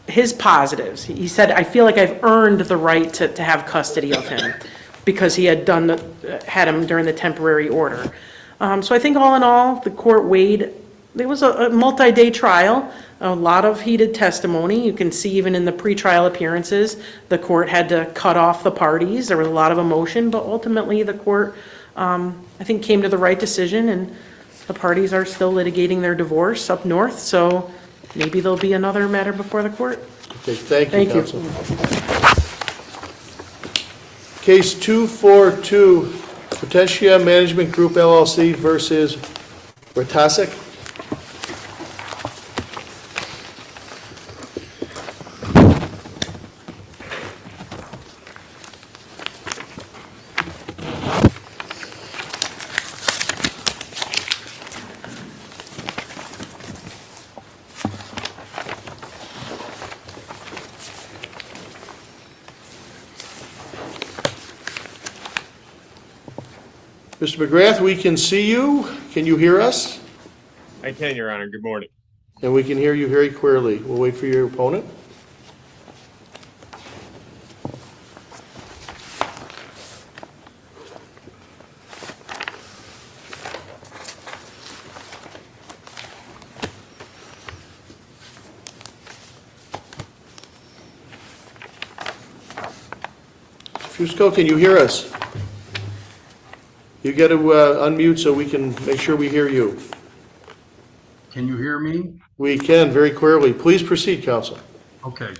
his positives. He said, I feel like I've earned the right to have custody of him because he had had him during the temporary order. So I think all in all, the court weighed, it was a multi-day trial, a lot of heated testimony. You can see even in the pretrial appearances, the court had to cut off the parties. There was a lot of emotion, but ultimately the court, I think, came to the right decision, and the parties are still litigating their divorce up north, so maybe there'll be another matter before the court. Okay, thank you, counsel. Case 242, Pessia Management Group LLC versus Rasic. Mr. McGrath, we can see you. Can you hear us? I can, Your Honor. Good morning. And we can hear you very clearly. We'll wait for your opponent. Fusco, can you hear us? You got to unmute so we can make sure we hear you. Can you hear me? We can, very clearly. Please proceed, counsel. Okay.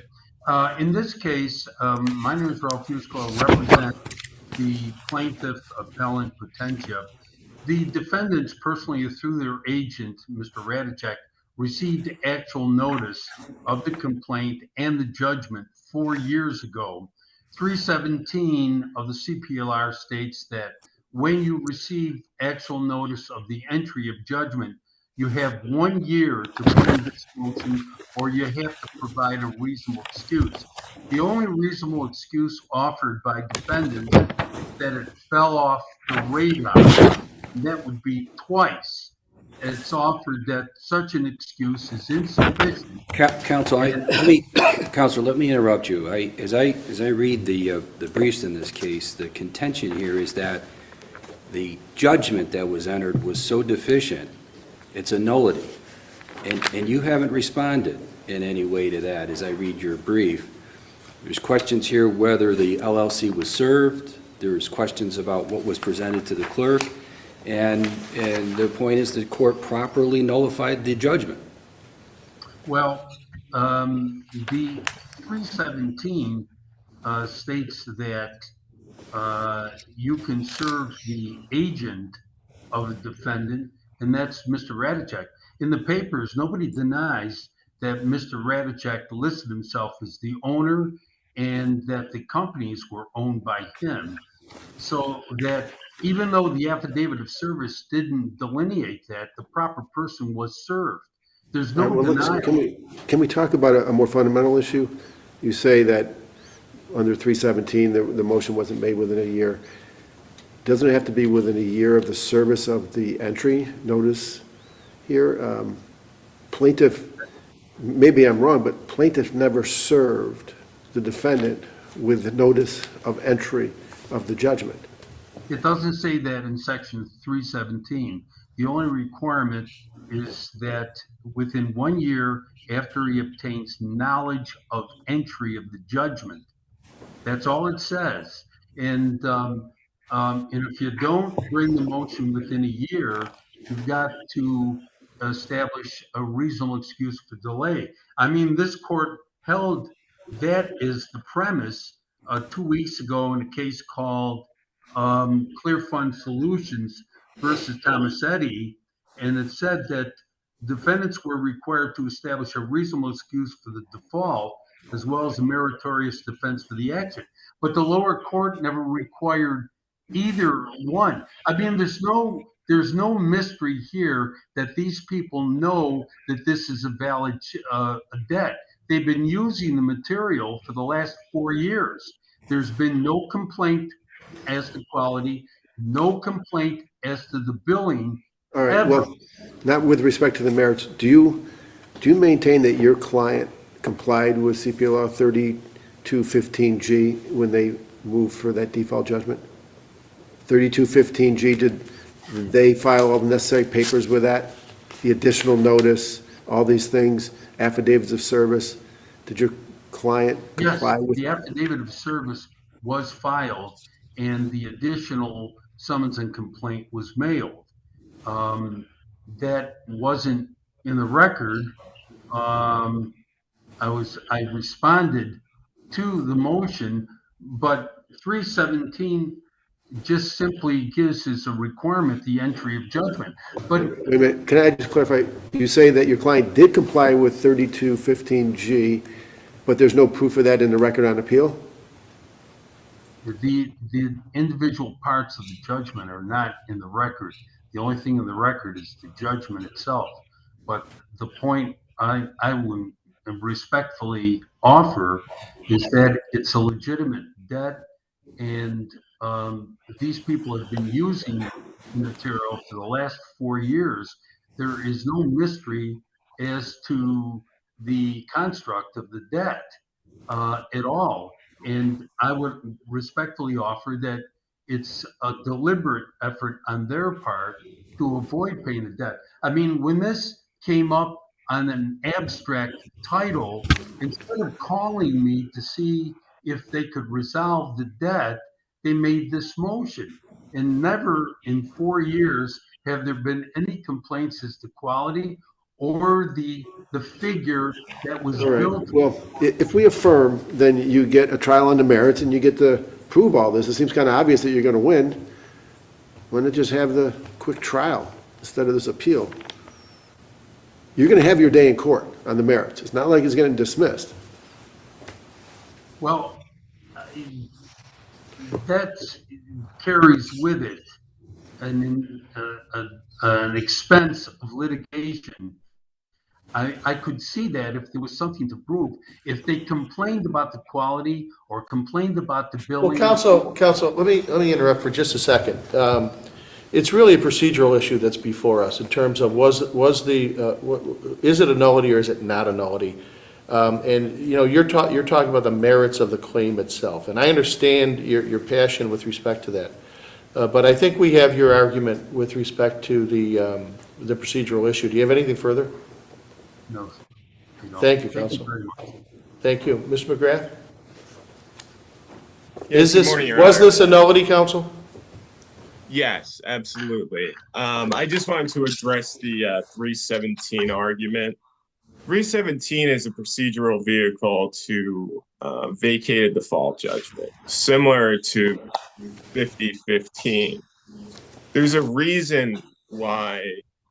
In this case, my name is Ralph Fusco. I represent the plaintiff, appellant, Pessia. The defendants personally, through their agent, Mr. Rasic, received actual notice of the complaint and the judgment 4 years ago. 317 of the CPLR states that when you receive actual notice of the entry of judgment, you have 1 year to put in this motion, or you have to provide a reasonable excuse. The only reasonable excuse offered by defendants is that it fell off the radar. And that would be twice. it's offered that such an excuse is insufficient. Counsel, Counselor, let me interrupt you. As I read the briefs in this case, the contention here is that the judgment that was entered was so deficient, it's a nullity. And you haven't responded in any way to that as I read your brief. There's questions here whether the LLC was served. There's questions about what was presented to the clerk. And the point is the court properly nullified the judgment. Well, the 317 states that you can serve the agent of a defendant, and that's Mr. Rasic. In the papers, nobody denies that Mr. Rasic listed himself as the owner and that the companies were owned by him. So that even though the affidavit of service didn't delineate that, the proper person was served. There's no denial. Can we talk about a more fundamental issue? You say that under 317, the motion wasn't made within a year. Doesn't it have to be within a year of the service of the entry notice here? Plaintiff, maybe I'm wrong, but plaintiff never served the defendant with the notice of entry of the judgment. It doesn't say that in section 317. The only requirement is that within 1 year after he obtains knowledge of entry of the judgment. That's all it says. And if you don't bring the motion within a year, you've got to establish a reasonable excuse for delay. I mean, this court held that is the premise 2 weeks ago in a case called Clear Fund Solutions versus Tomasetti, and it said that defendants were required to establish a reasonable excuse for the default as well as a meritorious defense for the action. But the lower court never required either one. I mean, there's no mystery here that these people know that this is a valid debt. They've been using the material for the last 4 years. There's been no complaint as to quality, no complaint as to the billing. All right, well, not with respect to the merits. Do you maintain that your client complied with CPLR 3215G when they moved for that default judgment? 3215G, did they file all the necessary papers with that? The additional notice, all these things, affidavits of service? Did your client comply with? Yes, the affidavit of service was filed and the additional summons and complaint was mailed. That wasn't in the record. I responded to the motion, but 317 just simply gives as a requirement the entry of judgment. But wait a minute, can I just clarify? You say that your client did comply with 3215G, but there's no proof of that in the record on appeal? The individual parts of the judgment are not in the record. The only thing in the record is the judgment itself. But the point I would respectfully offer is that it's a legitimate debt, and these people have been using material for the last 4 years. There is no mystery as to the construct of the debt at all. And I would respectfully offer that it's a deliberate effort on their part to avoid paying the debt. I mean, when this came up on an abstract title, instead of calling me to see if they could resolve the debt, they made this motion. And never in 4 years have there been any complaints as to quality or the figure that was built. Well, if we affirm, then you get a trial on the merits and you get to prove all this. It seems kind of obvious that you're going to win. Why not just have the quick trial instead of this appeal? You're going to have your day in court on the merits. It's not like it's getting dismissed. Well, that carries with it an expense of litigation. I could see that if there was something to prove. If they complained about the quality or complained about the billing. Well, counsel, let me interrupt for just a second. It's really a procedural issue that's before us in terms of is it a nullity or is it not a nullity? And, you know, you're talking about the merits of the claim itself, and I understand your passion with respect to that. But I think we have your argument with respect to the procedural issue. Do you have anything further? No. Thank you, Counsel. Thank you. Mr. McGrath? Was this a nullity, Counsel? Yes, absolutely. I just wanted to address the 317 argument. 317 is a procedural vehicle to vacate a default judgment, similar to 5015. There's a reason why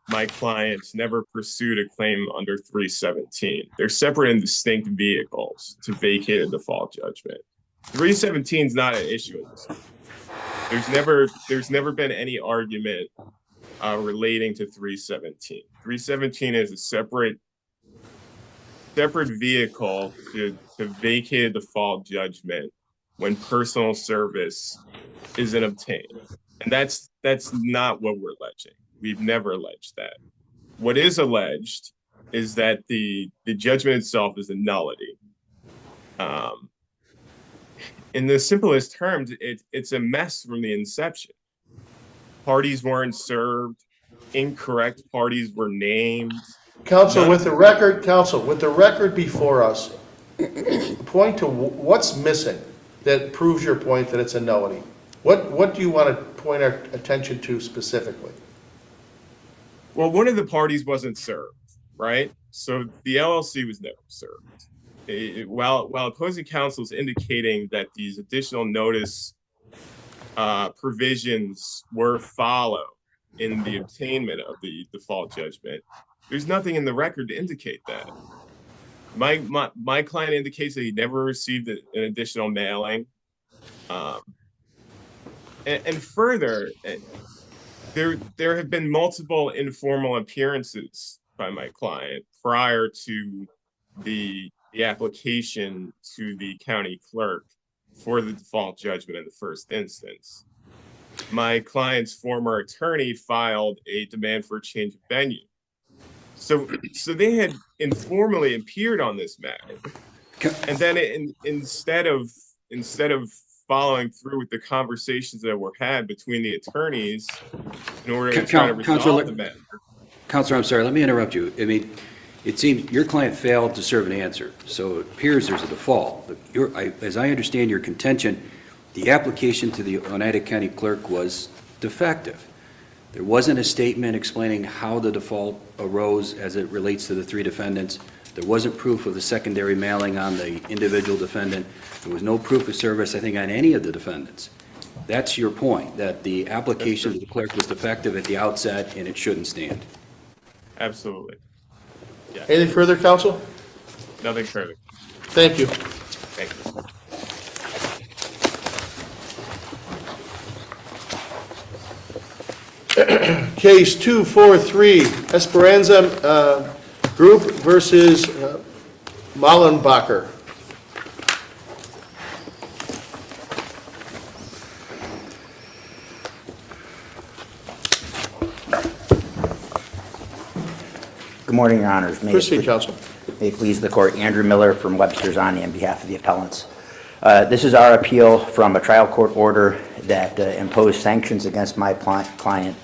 my clients never pursued a claim under 317. They're separate and distinct vehicles to vacate a default judgment. 317 is not an issue in this. There's never been any argument relating to 317. 317 is a separate vehicle to vacate a default judgment when personal service isn't obtained. And that's not what we're alleging. We've never alleged that. What is alleged is that the judgment itself is a nullity. In the simplest terms, it's a mess from the inception. Parties weren't served, incorrect parties were named. Counsel, with the record before us, point to what's missing that proves your point that it's a nullity. What do you want to point our attention to specifically? Well, one of the parties wasn't served, right? So the LLC was never served. While opposing counsel is indicating that these additional notice provisions were followed in the obtainment of the default judgment, there's nothing in the record to indicate that. My client indicates that he never received an additional mailing. And further, there have been multiple informal appearances by my client prior to the application to the county clerk for the default judgment in the first instance. My client's former attorney filed a demand for a change of venue. So they had informally appeared on this matter, and then instead of following through with the conversations that were had between the attorneys in order to try to resolve the matter. Counselor, I'm sorry, let me interrupt you. I mean, it seems your client failed to serve an answer, so it appears there's a default. As I understand your contention, the application to the Oneida County Clerk was defective. There wasn't a statement explaining how the default arose as it relates to the three defendants. There wasn't proof of the secondary mailing on the individual defendant. There was no proof of service, I think, on any of the defendants. That's your point, that the application to the clerk was defective at the outset and it shouldn't stand. Absolutely. Yeah. Anything further, counsel? Nothing further. Thank you. Thank you. Case 243, Esperanza Group versus Malen-Bacher. Good morning, Your Honors. Proceed, counsel. May it please the court, Andrew Miller from Webster Zani on behalf of the appellants. This is our appeal from a trial court order that imposed sanctions against my client,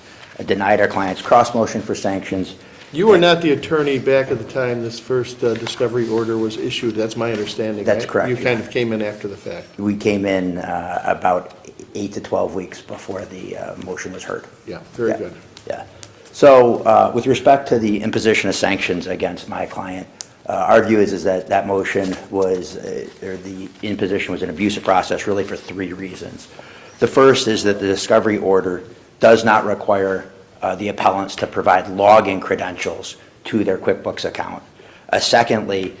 denied our client's cross motion for sanctions. You were not the attorney back at the time this first discovery order was issued. That's my understanding. That's right? correct. You kind of came in after the fact. We came in about 8 to 12 weeks before the motion was heard. Yeah, very good. Yeah. So with respect to the imposition of sanctions against my client, our view is that that motion was, or the imposition was an abusive process really for 3 reasons. The first is that the discovery order does not require the appellants to provide login credentials to their QuickBooks account. Secondly,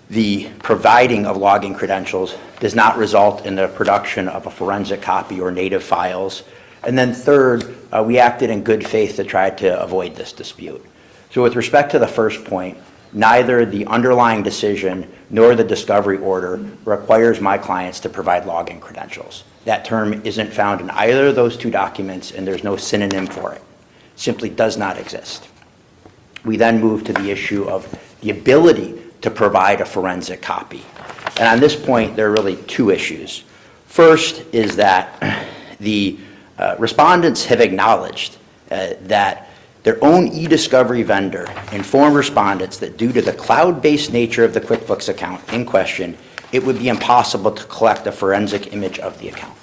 the providing of login credentials does not result in the production of a forensic copy or native files. And then third, we acted in good faith to try to avoid this dispute. So with respect to the first point, neither the underlying decision nor the discovery order requires my clients to provide login credentials. That term isn't found in either of those two documents, and there's no synonym for it. Simply does not exist. We then move to the issue of the ability to provide a forensic copy. And on this point, there are really two issues. First is that the respondents have acknowledged that their own e-discovery vendor informed respondents that due to the cloud-based nature of the QuickBooks account in question, it would be impossible to collect a forensic image of the account.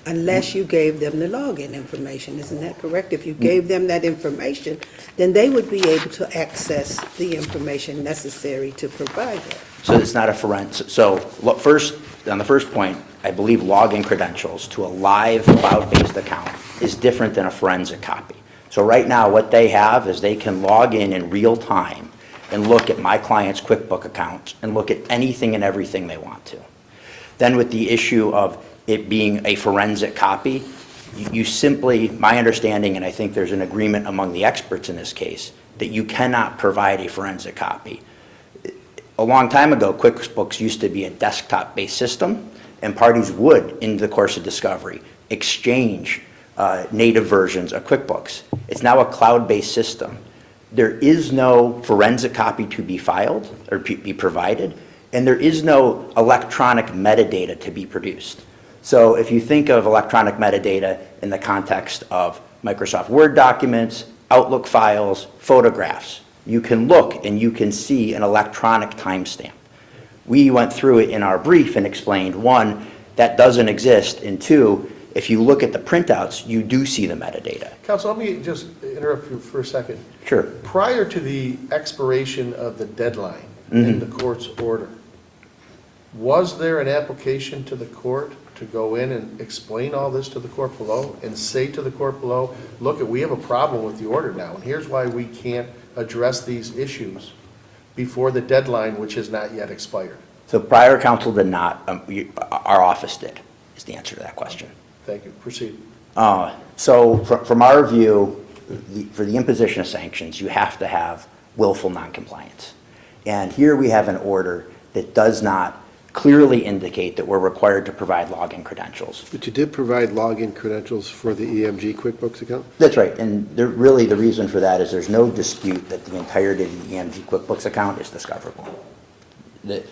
Unless you gave them the login information, isn't that correct? If you gave them that information, then they would be able to access the information necessary to provide that. So it's not a forensic. So first, on the first point, I believe login credentials to a live cloud-based account is different than a forensic copy. So right now, what they have is they can log in real time and look at my client's QuickBook account and look at anything and everything they want to. Then with the issue of it being a forensic copy, you simply, my understanding, and I think there's an agreement among the experts in this case, that you cannot provide a forensic copy. A long time ago, QuickBooks used to be a desktop-based system, and parties would, in the course of discovery, exchange native versions of QuickBooks. It's now a cloud-based system. There is no forensic copy to be filed or be provided, and there is no electronic metadata to be produced. So if you think of electronic metadata in the context of Microsoft Word documents, Outlook files, photographs, you can look and you can see an electronic timestamp. We went through it in our brief and explained, one, that doesn't exist, and two, if you look at the printouts, you do see the metadata. Counsel, let me just interrupt you for a second. Sure. Prior to the expiration of the deadline in the court's order, was there an application to the court to go in and explain all this to the court below and say to the court below, look, we have a problem with the order now, and here's why we can't address these issues before the deadline, which has not yet expired? So prior counsel did not, our office did, is the answer to that question. Thank you. Proceed. So from our view, for the imposition of sanctions, you have to have willful noncompliance. And here we have an order that does not clearly indicate that we're required to provide login credentials. But you did provide login credentials for the EMG QuickBooks account? That's right, and really the reason for that is there's no dispute that the entirety of the EMG QuickBooks account is discoverable. There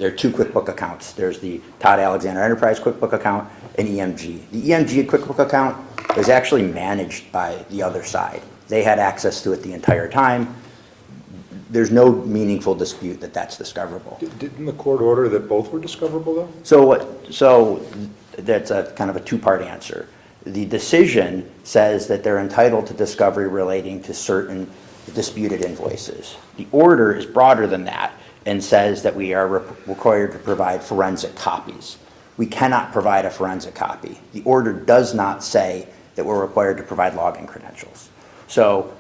are two QuickBook accounts. There's the Todd Alexander Enterprise QuickBook account and EMG. The EMG QuickBook account was actually managed by the other side. They had access to it the entire time. There's no meaningful dispute that that's discoverable. Didn't the court order that both were discoverable, though? So that's a kind of a two-part answer. The decision says that they're entitled to discovery relating to certain disputed invoices. The order is broader than that and says that we are required to provide forensic copies. We cannot provide a forensic copy. The order does not say that we're required to provide login credentials. So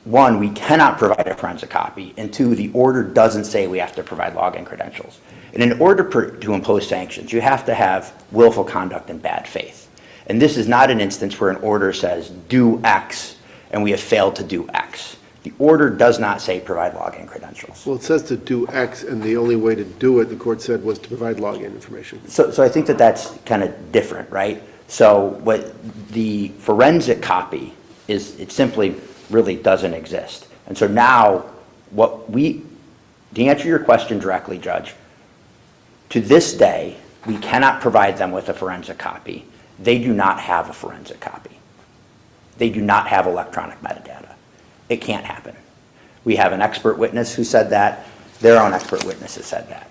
one, we cannot provide a forensic copy, and two, the order doesn't say we have to provide login credentials. And in order to impose sanctions, you have to have willful conduct and bad faith. And this is not an instance where an order says do X and we have failed to do X. The order does not say provide login credentials. Well, it says to do X, and the only way to do it, the court said, was to provide login information. So I think that that's kind of different, right? So what the forensic copy is, it simply really doesn't exist. And so now, to answer your question directly, Judge, to this day, we cannot provide them with a forensic copy. They do not have a forensic copy. They do not have electronic metadata. It can't happen. We have an expert witness who said that. Their own expert witness has said that.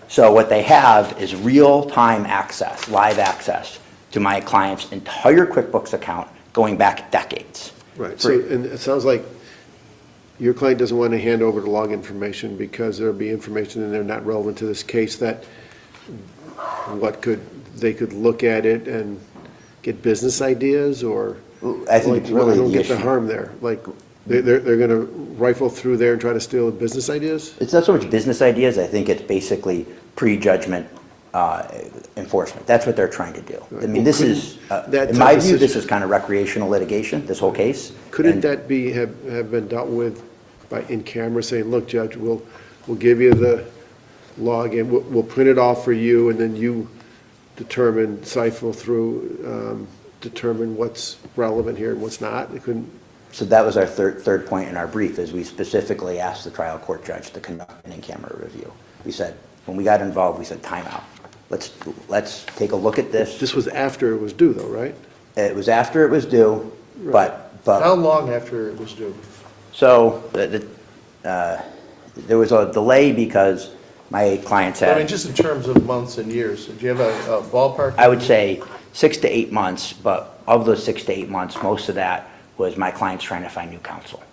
So what they have is real-time access, live access to my client's entire QuickBooks account going back decades. Right, so, and it sounds like your client doesn't want to hand over the log information because there'll be information in there not relevant to this case that they could look at it and get business ideas, or I think it's really I don't the get the issue. harm there. Like they're going to rifle through there and try to steal business ideas? It's not so much business ideas. I think it's basically prejudgment enforcement. That's what they're trying to do. I mean, this is, in my view, this is kind of recreational litigation, this whole case. Couldn't that have been dealt with by in camera saying, look, Judge, we'll give you the login, we'll print it off for you, and then you cipher through, determine what's relevant here and what's not? It couldn't. So that was our third point in our brief, is we specifically asked the trial court judge to conduct an in-camera review. We said, when we got involved, we said, time out. Let's take a look at this. This was after it was due, though, right? It was after it was due, but. How long after it was due? So there was a delay because my client said. I mean, just in terms of months and years, do you have a ballpark? I would say 6 to 8 months, but of those 6 to 8 months, most of that was my clients trying to find new counsel.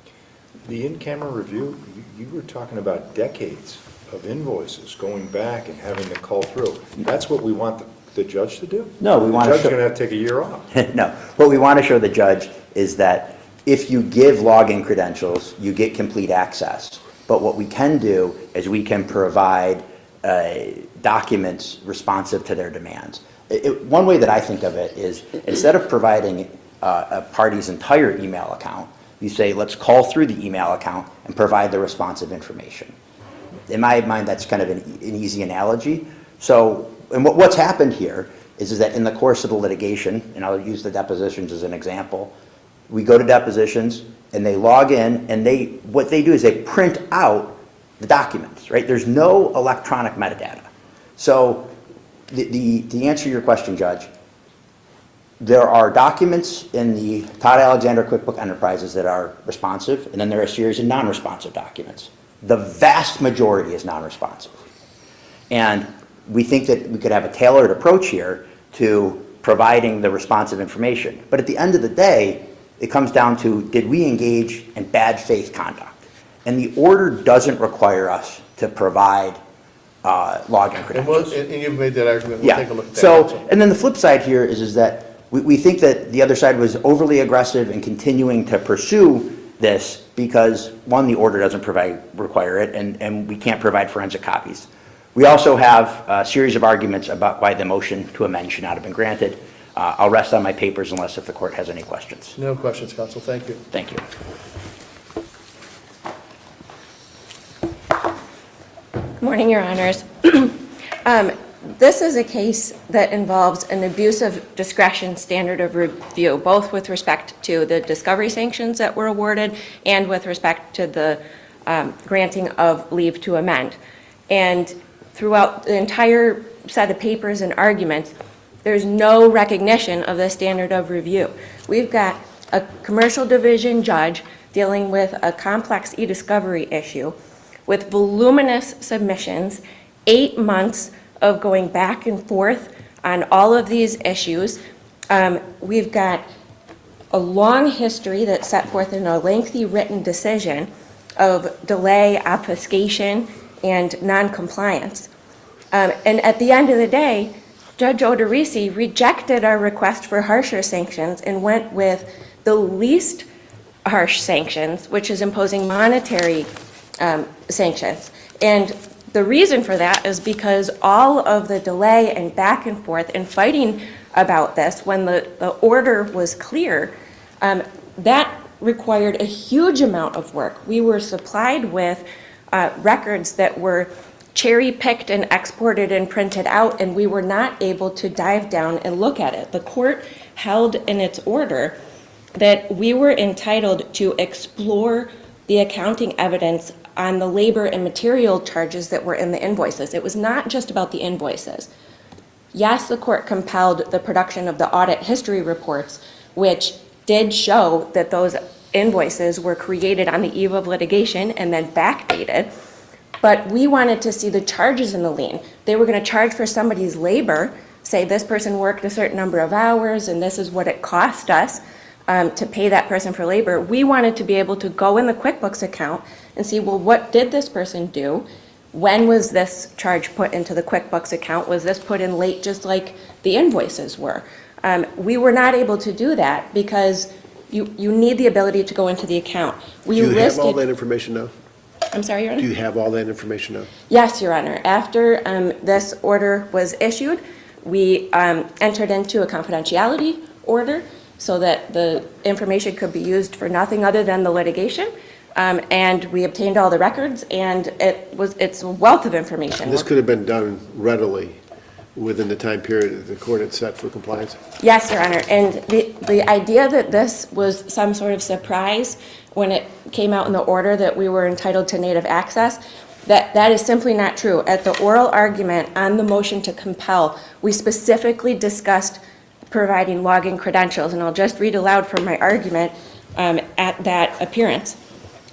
The in-camera review, you were talking about decades of invoices going back and having to call through. That's what we want the judge to do? No, we want to. The judge is going to have to take a year off. No, what we want to show the judge is that if you give login credentials, you get complete access. But what we can do is we can provide documents responsive to their demands. One way that I think of it is, instead of providing a party's entire email account, you say, let's call through the email account and provide the responsive information. In my mind, that's kind of an easy analogy. So, and what's happened here is that in the course of the litigation, and I'll use the depositions as an example, we go to depositions and they log in, and what they do is they print out the documents, right? There's no electronic metadata. So the answer to your question, Judge, there are documents in the Todd Alexander QuickBook Enterprises that are responsive, and then there are a series of non-responsive documents. The vast majority is non-responsive. And we think that we could have a tailored approach here to providing the responsive information. But at the end of the day, it comes down to, did we engage in bad faith conduct? And the order doesn't require us to provide login credentials. And you've made that argument. We'll Yeah. take a look at that. So, and then the flip side here is that we think that the other side was overly aggressive in continuing to pursue this because, one, the order doesn't require it, and we can't provide forensic copies. We also have a series of arguments about why the motion to amend should not have been granted. I'll rest on my papers unless if the court has any questions. No questions, counsel. Thank you. Thank you. Good morning, Your Honors. This is a case that involves an abuse of discretion standard of review, both with respect to the discovery sanctions that were awarded and with respect to the granting of leave to amend. And throughout the entire set of papers and arguments, there's no recognition of the standard of review. We've got a commercial division judge dealing with a complex e-discovery issue with voluminous submissions, 8 months of going back and forth on all of these issues. We've got a long history that's set forth in a lengthy written decision of delay, obfuscation, and noncompliance. And at the end of the day, Judge Odorizzi rejected our request for harsher sanctions and went with the least harsh sanctions, which is imposing monetary sanctions. And the reason for that is because all of the delay and back and forth and fighting about this, when the order was clear, that required a huge amount of work. We were supplied with records that were cherry-picked and exported and printed out, and we were not able to dive down and look at it. The court held in its order that we were entitled to explore the accounting evidence on the labor and material charges that were in the invoices. It was not just about the invoices. Yes, the court compelled the production of the audit history reports, which did show that those invoices were created on the eve of litigation and then backdated. But we wanted to see the charges in the lien. They were going to charge for somebody's labor, say this person worked a certain number of hours and this is what it cost us to pay that person for labor. We wanted to be able to go in the QuickBooks account and see, well, what did this person do? When was this charge put into the QuickBooks account? Was this put in late just like the invoices were? We were not able to do that because you need the ability to go into the account. Do you have all that information now? I'm sorry, Your Honor? Do you have all that information now? Yes, Your Honor. After this order was issued, we entered into a confidentiality order so that the information could be used for nothing other than the litigation. And we obtained all the records, and it's a wealth of information. This could have been done readily within the time period that the court had set for compliance? Yes, Your Honor, and the idea that this was some sort of surprise when it came out in the order that we were entitled to native access, that is simply not true. At the oral argument on the motion to compel, we specifically discussed providing login credentials, and I'll just read aloud from my argument at that appearance.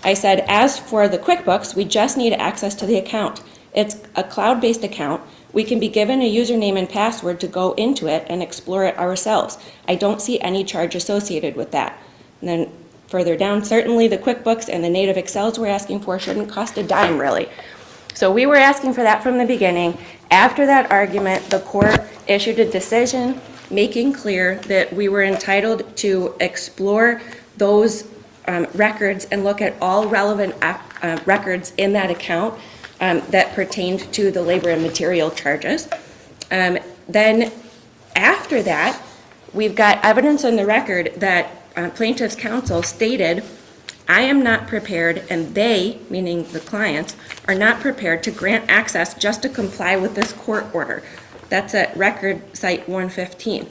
I said, as for the QuickBooks, we just need access to the account. It's a cloud-based account. We can be given a username and password to go into it and explore it ourselves. I don't see any charge associated with that. And then further down, certainly the QuickBooks and the native Excels we're asking for shouldn't cost a dime, really. So we were asking for that from the beginning. After that argument, the court issued a decision making clear that we were entitled to explore those records and look at all relevant records in that account that pertained to the labor and material charges. Then after that, we've got evidence in the record that plaintiff's counsel stated, I am not prepared, and they, meaning the clients, are not prepared to grant access just to comply with this court order. That's at record site 115.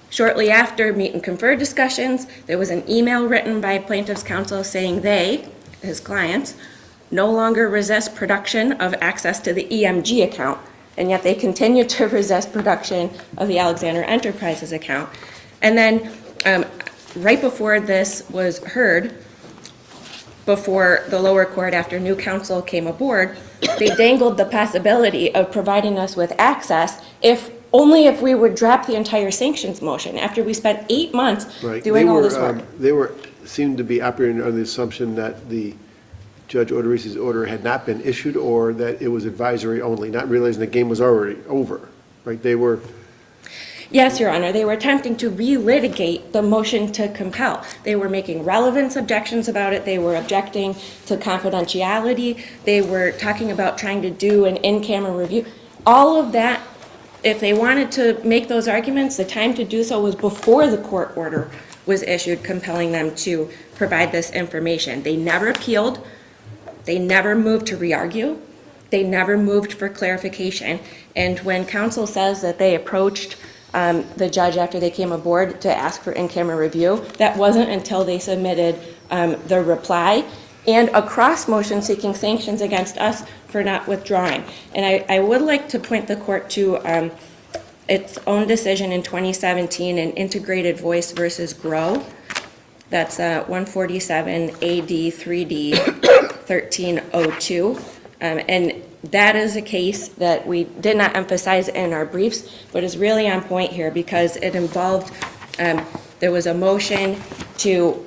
Shortly after meet and confer discussions, there was an email written by plaintiff's counsel saying they, his clients, no longer resist production of access to the EMG account, and yet they continue to resist production of the Alexander Enterprises account. And then right before this was heard, before the lower court after new counsel came aboard, they dangled the possibility of providing us with access only if we would drop the entire sanctions motion after we spent 8 months doing all this work. They seemed to be operating under the assumption that the Judge Odorizzi's order had not been issued or that it was advisory only, not realizing the game was already over, right? They were... Yes, Your Honor, they were attempting to relitigate the motion to compel. They were making relevance objections about it. They were objecting to confidentiality. They were talking about trying to do an in-camera review. All of that, if they wanted to make those arguments, the time to do so was before the court order was issued compelling them to provide this information. They never appealed. They never moved to re-argue. They never moved for clarification. And when counsel says that they approached the judge after they came aboard to ask for in-camera review, that wasn't until they submitted the reply and a cross motion seeking sanctions against us for not withdrawing. And I would like to point the court to its own decision in 2017 in Integrated Voice versus Grow. That's 147 AD 3D 1302. And that is a case that we did not emphasize in our briefs, but is really on point here because it involved, there was a motion to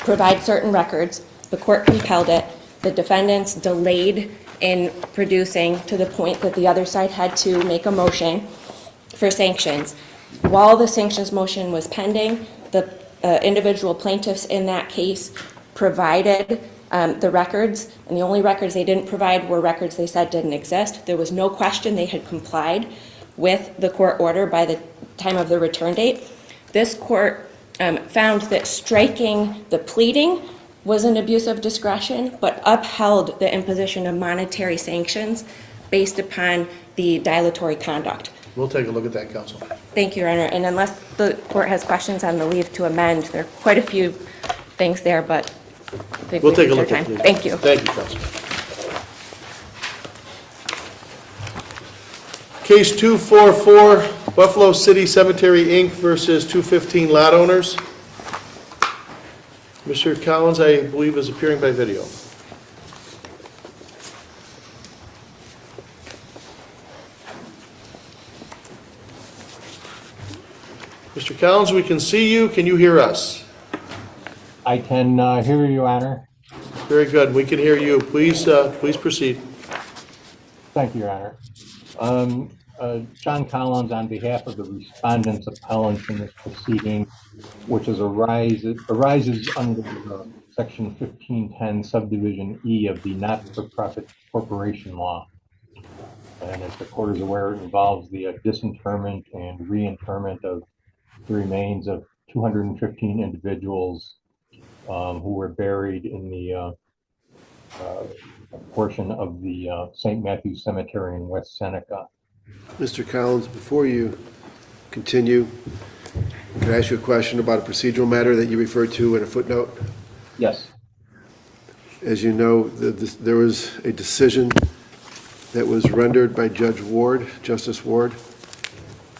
provide certain records. The court compelled it. The defendants delayed in producing to the point that the other side had to make a motion for sanctions. While the sanctions motion was pending, the individual plaintiffs in that case provided the records, and the only records they didn't provide were records they said didn't exist. There was no question they had complied with the court order by the time of the return date. This court found that striking the pleading was an abuse of discretion, but upheld the imposition of monetary sanctions based upon the dilatory conduct. We'll take a look at that, counsel. Thank you, Your Honor. And unless the court has questions on the leave to amend, there are quite a few things there, but I think We'll take a used look our at time. it. Thank you. Thank you, counsel. Case 244, Buffalo City Cemetery, Inc. versus 215 lot owners. Mr. Collins, I believe, is appearing by video. Mr. Collins, we can see you. Can you hear us? I can hear you, Your Honor. Very good. We can hear you. Please proceed. Thank you, Your Honor. John Collins, on behalf of the respondents appellants in this proceeding, which arises under Section 1510, Subdivision E of the Not-for-Profit Corporation Law. And as the court is aware, it involves the disinterment and reinterment of the remains of 215 individuals who were buried in the portion of the St. Matthew's Cemetery in West Seneca. Mr. Collins, before you continue, can I ask you a question about a procedural matter that you referred to in a footnote? Yes. As you know, there was a decision that was rendered by Judge Ward, Justice Ward.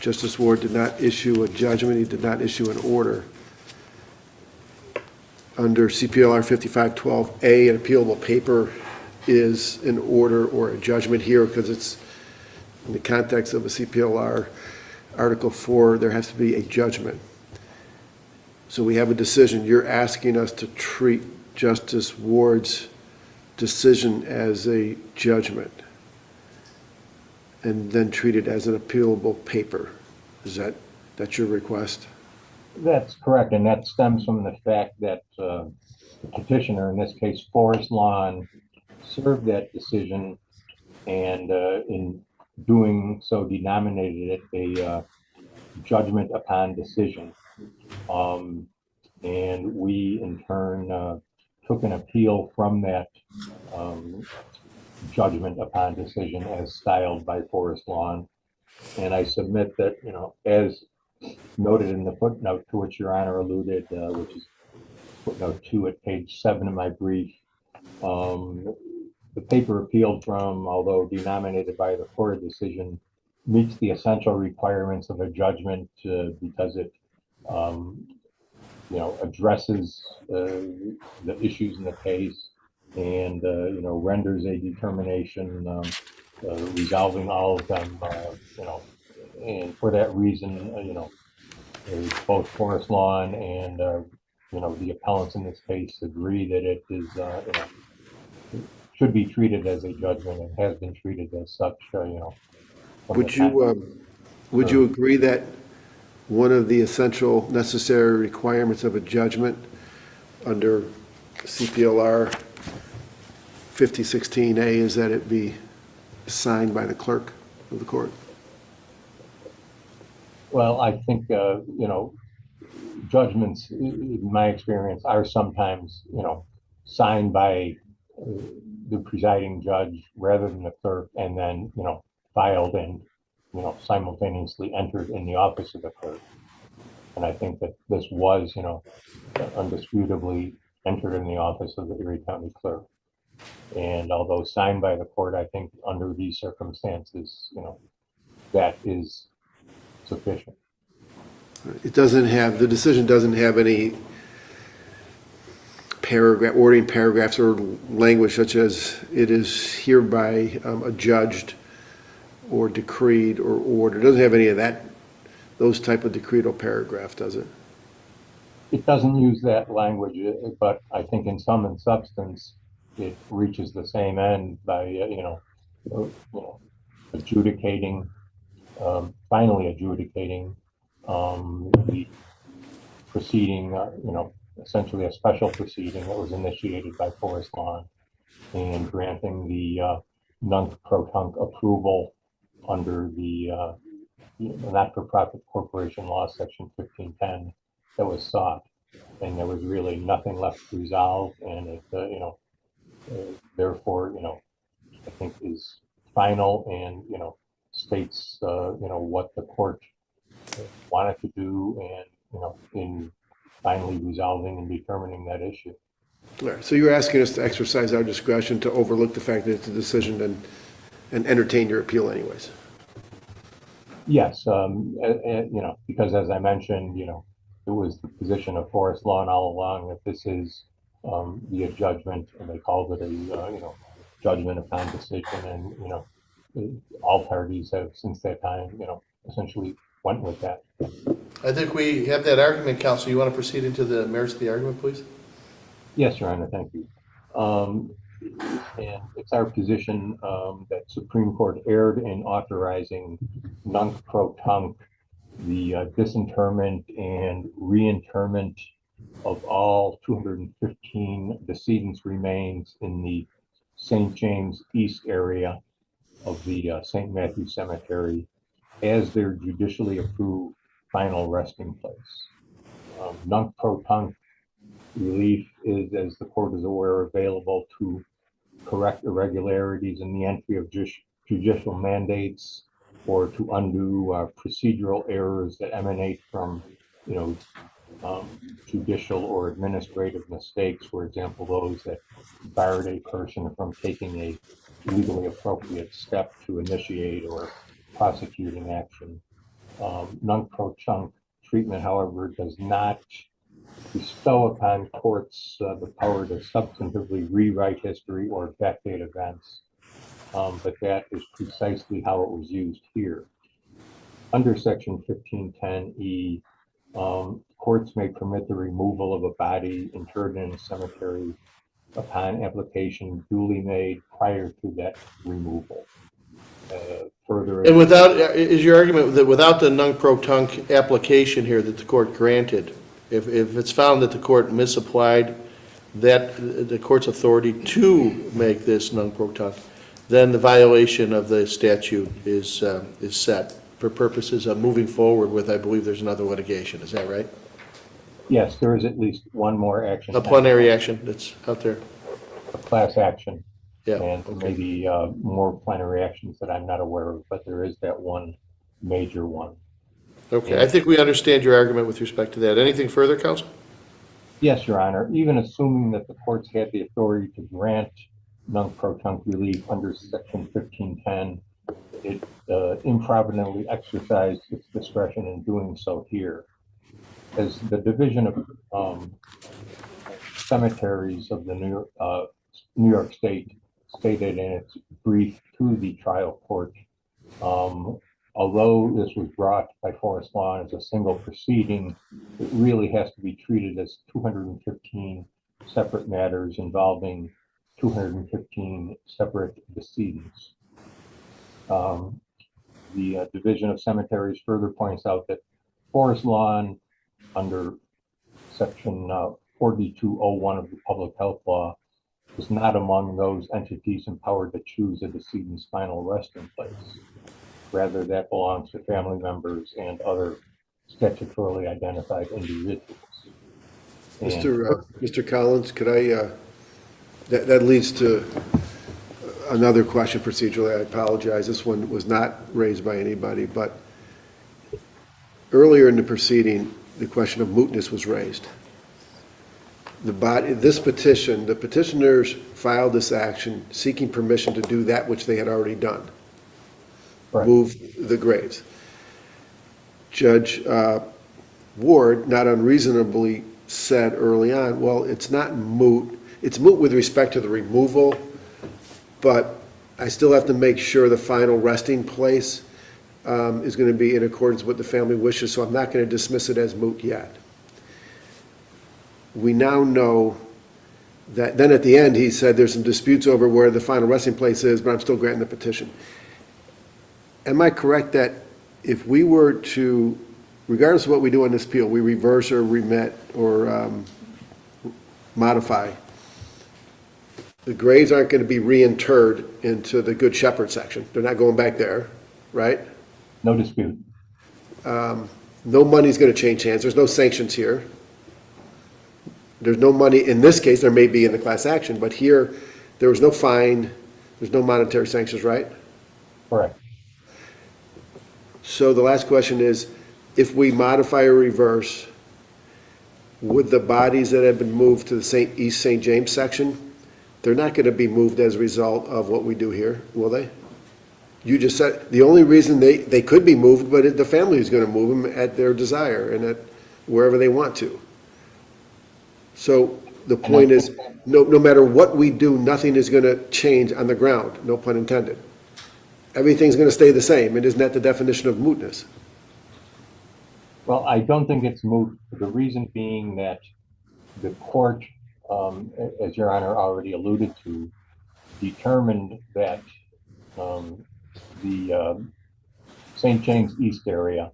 Justice Ward did not issue a judgment. He did not issue an order. Under CPLR 5512A, an appealable paper is an order or a judgment here because it's in the context of a CPLR Article 4, there has to be a judgment. So we have a decision. You're asking us to treat Justice Ward's decision as a judgment and then treat it as an appealable paper. That's your request? That's correct, and that stems from the fact that the petitioner, in this case Forest Lawn, served that decision and in doing so denominated it a judgment upon decision. And we in turn took an appeal from that judgment upon decision as styled by Forest Lawn. And I submit that, as noted in the footnote to which Your Honor alluded, which is footnote 2 at page 7 of my brief, the paper appealed from, although denominated by the court decision, meets the essential requirements of a judgment because it, addresses the issues in the case and, renders a determination resolving all of them, and for that reason, both Forest Lawn and, the appellants in this case agree that it is, should be treated as a judgment and has been treated as such, Would you agree that one of the essential necessary requirements of a judgment under CPLR 5016A is that it be signed by the clerk of the court? Well, I think, judgments, in my experience, are sometimes, signed by the presiding judge rather than the clerk, and then, filed and, simultaneously entered in the office of the clerk. And I think that this was, undisputably entered in the office of the Erie County Clerk. And although signed by the court, I think under these circumstances, that is sufficient. It doesn't have, the decision doesn't have any wording paragraphs or language such as it is hereby adjudged or decreed or ordered. It doesn't have any of that, those type of decretal paragraph, does it? It doesn't use that language, but I think in sum and substance, it reaches the same end by, adjudicating, finally adjudicating the proceeding, essentially a special proceeding that was initiated by Forest Lawn and granting the non-protunct approval under the not-for-profit corporation law, section 1510, that was sought. And there was really nothing left to resolve, and it, therefore, I think is final and, states, what the court wanted to do and, in finally resolving and determining that issue. All right, so you're asking us to exercise our discretion to overlook the fact that it's a decision and entertain your appeal anyways? Yes, because as I mentioned, it was the position of Forest Lawn all along that this is the judgment, and they called it a, judgment upon decision, and, all parties have since that time, essentially went with that. I think we have that argument, Counsel. You want to proceed into the merits of the argument, please? Yes, Your Honor, thank you. And it's our position that Supreme Court erred in authorizing nunc-pro-tunc the disinterment and reinterment of all 215 decedents' remains in the St. James East area of the St. Matthew Cemetery as their judicially approved final resting place. Nunc-pro-tunc relief is, as the court is aware, available to correct irregularities in the entry of judicial mandates or to undo procedural errors that emanate from, judicial or administrative mistakes, for example, those that barred a person from taking a legally appropriate step to initiate or prosecuting action. Non-pro-tunc treatment, however, does not bestow upon courts the power to substantively rewrite history or backdate events, but that is precisely how it was used here. Under Section 1510E, courts may permit the removal of a body interred in a cemetery upon application duly made prior to that removal. Further, And is your argument that without the non-pro-tunc application here that the court granted, if it's found that the court misapplied the court's authority to make this non-pro-tunc, then the violation of the statute is set for purposes of moving forward with, I believe there's another litigation, is that right? yes, there is at least one more action. A plenary action that's out there? A class action. Yeah. And maybe more plenary actions that I'm not aware of, but there is that one major one. Okay, And I think we understand your argument with respect to that. Anything further, counsel? yes, Your Honor, even assuming that the courts had the authority to grant non-pro-tunc relief under Section 1510, it improvidently exercised its discretion in doing so here. As the Division of Cemeteries of the New York State stated in its brief to the trial court, although this was brought by Forest Lawn as a single proceeding, it really has to be treated as 215 separate matters involving 215 separate decedents. The Division of Cemeteries further points out that Forest Lawn, under Section 4201 of the Public Health Law, is not among those entities empowered to choose a decedent's final resting place. Rather, that belongs to family members and other statutorily identified individuals. And Mr. Collins, could I, that leads to another question procedurally. I apologize. This one was not raised by anybody, but earlier in the proceeding, the question of mootness was raised. This petition, the petitioners filed this action seeking permission to do that which they had already done. Right. Move the graves. Judge Ward, not unreasonably, said early on, well, it's not moot. It's moot with respect to the removal, but I still have to make sure the final resting place is going to be in accordance with the family wishes, so I'm not going to dismiss it as moot yet. We now know that, then at the end, he said there's some disputes over where the final resting place is, but I'm still granting the petition. Am I correct that if we were to, regardless of what we do on this appeal, we reverse or remit or modify, the graves aren't going to be reinterred into the Good Shepherd section? They're not going back there, right? No dispute. No money's going to change hands. There's no sanctions here. There's no money, in this case, there may be in the class action, but here, there was no fine, there's no monetary sanctions, right? Correct. So the last question is, if we modify or reverse, would the bodies that have been moved to the East St. James section, they're not going to be moved as a result of what we do here, will they? You just said, the only reason they could be moved, but the family is going to move them at their desire and at wherever they want to. So the point is, no matter what we do, nothing is going to change on the ground, no pun intended. Everything's going to stay the same, and isn't that the definition of mootness? Well, I don't think it's moot, for the reason being that the court, as Your Honor already alluded to, determined that the St. James East area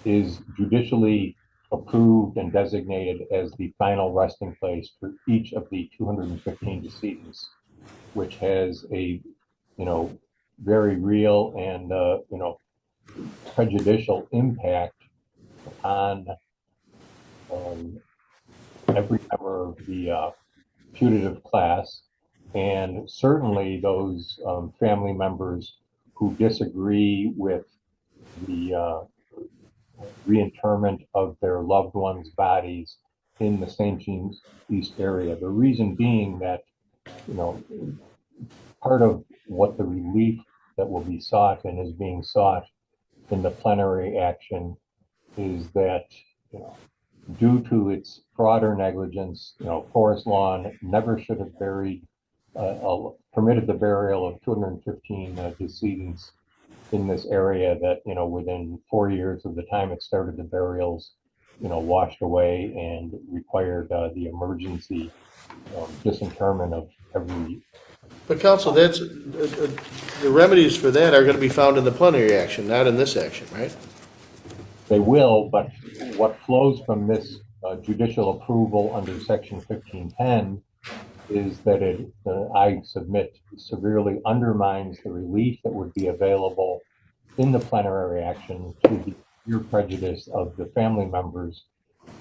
is judicially approved and designated as the final resting place for each of the 215 decedents, which has a, very real and, prejudicial impact on every member of the putative class, and certainly those family members who disagree with the reinterment of their loved ones' bodies in the St. James East area. The reason being that, part of what the relief that will be sought and is being sought in the plenary action is that, due to its fraud or negligence, Forest Lawn never should have permitted the burial of 215 decedents in this area that, within 4 years of the time it started the burials, washed away and required the emergency disinterment of every. But counsel, that's, the remedies for that are going to be found in the plenary action, not in this action, right? They will, but what flows from this judicial approval under Section 1510 is that I submit, severely undermines the relief that would be available in the plenary action to the severe prejudice of the family members,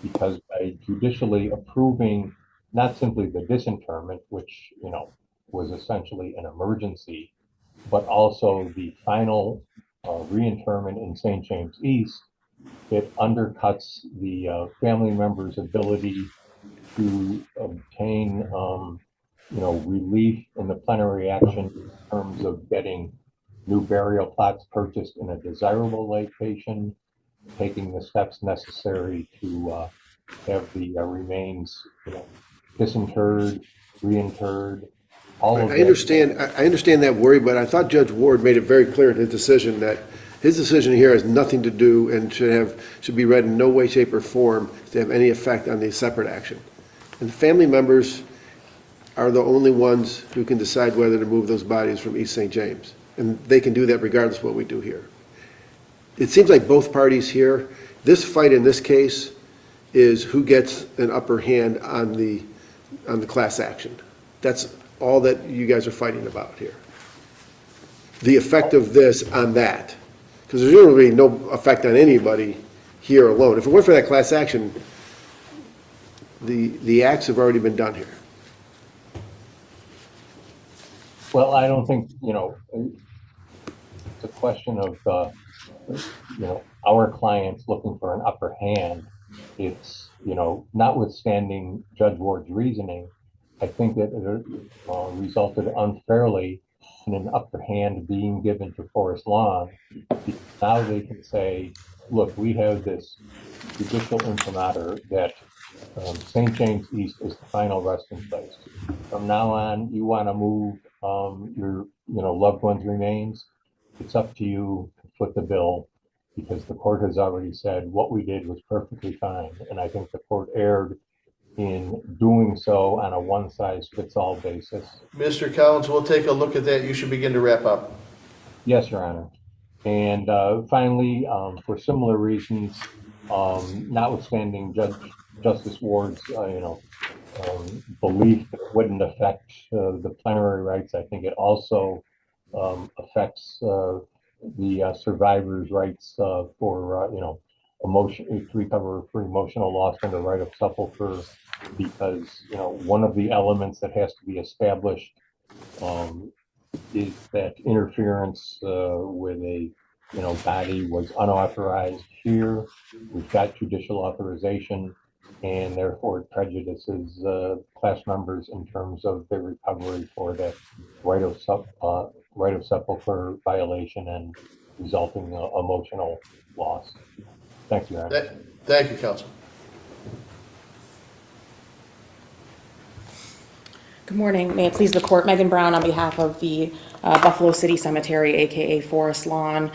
because by judicially approving not simply the disinterment, which, was essentially an emergency, but also the final reinterment in St. James East, it undercuts the family members' ability to obtain, relief in the plenary action in terms of getting new burial plots purchased in a desirable location, taking the steps necessary to have the remains, disinterred, reinterred. I understand that worry, but I thought Judge Ward made it very clear in his decision that his decision here has nothing to do and should be read in no way, shape, or form to have any effect on the separate action. And the family members are the only ones who can decide whether to move those bodies from East St. James. And they can do that regardless of what we do here. It seems like both parties here, this fight in this case is who gets an upper hand on the class action. That's all that you guys are fighting about here. The effect of this on that. Because there's really no effect on anybody here alone. If it weren't for that class action, the acts have already been done here. Well, I don't think, it's a question of, our clients looking for an upper hand. It's, notwithstanding Judge Ward's reasoning, I think that it resulted unfairly in an upper hand being given to Forest Lawn. Now they can say, look, we have this judicial imprimatur that St. James East is the final resting place. From now on, you want to move your loved one's remains, it's up to you to foot the bill, because the court has already said what we did was perfectly fine. And I think the court erred in doing so on a one-size-fits-all basis. Mr. Collins, we'll take a look at that. You should begin to wrap up. Yes, Your Honor. And finally, for similar reasons, notwithstanding Justice Ward's, belief that it wouldn't affect the plenary rights, I think it also affects the survivors' rights for, to recover for emotional loss and the right of sepulcher, because, one of the elements that has to be established is that interference with a body was unauthorized. Here we've got judicial authorization, and therefore it prejudices class members in terms of their recovery for that right of sepulcher violation and resulting emotional loss. Thank you, Your Honor. Thank you, counsel. Good morning. May it please the court. Megan Brown on behalf of the Buffalo City Cemetery, aka Forest Lawn.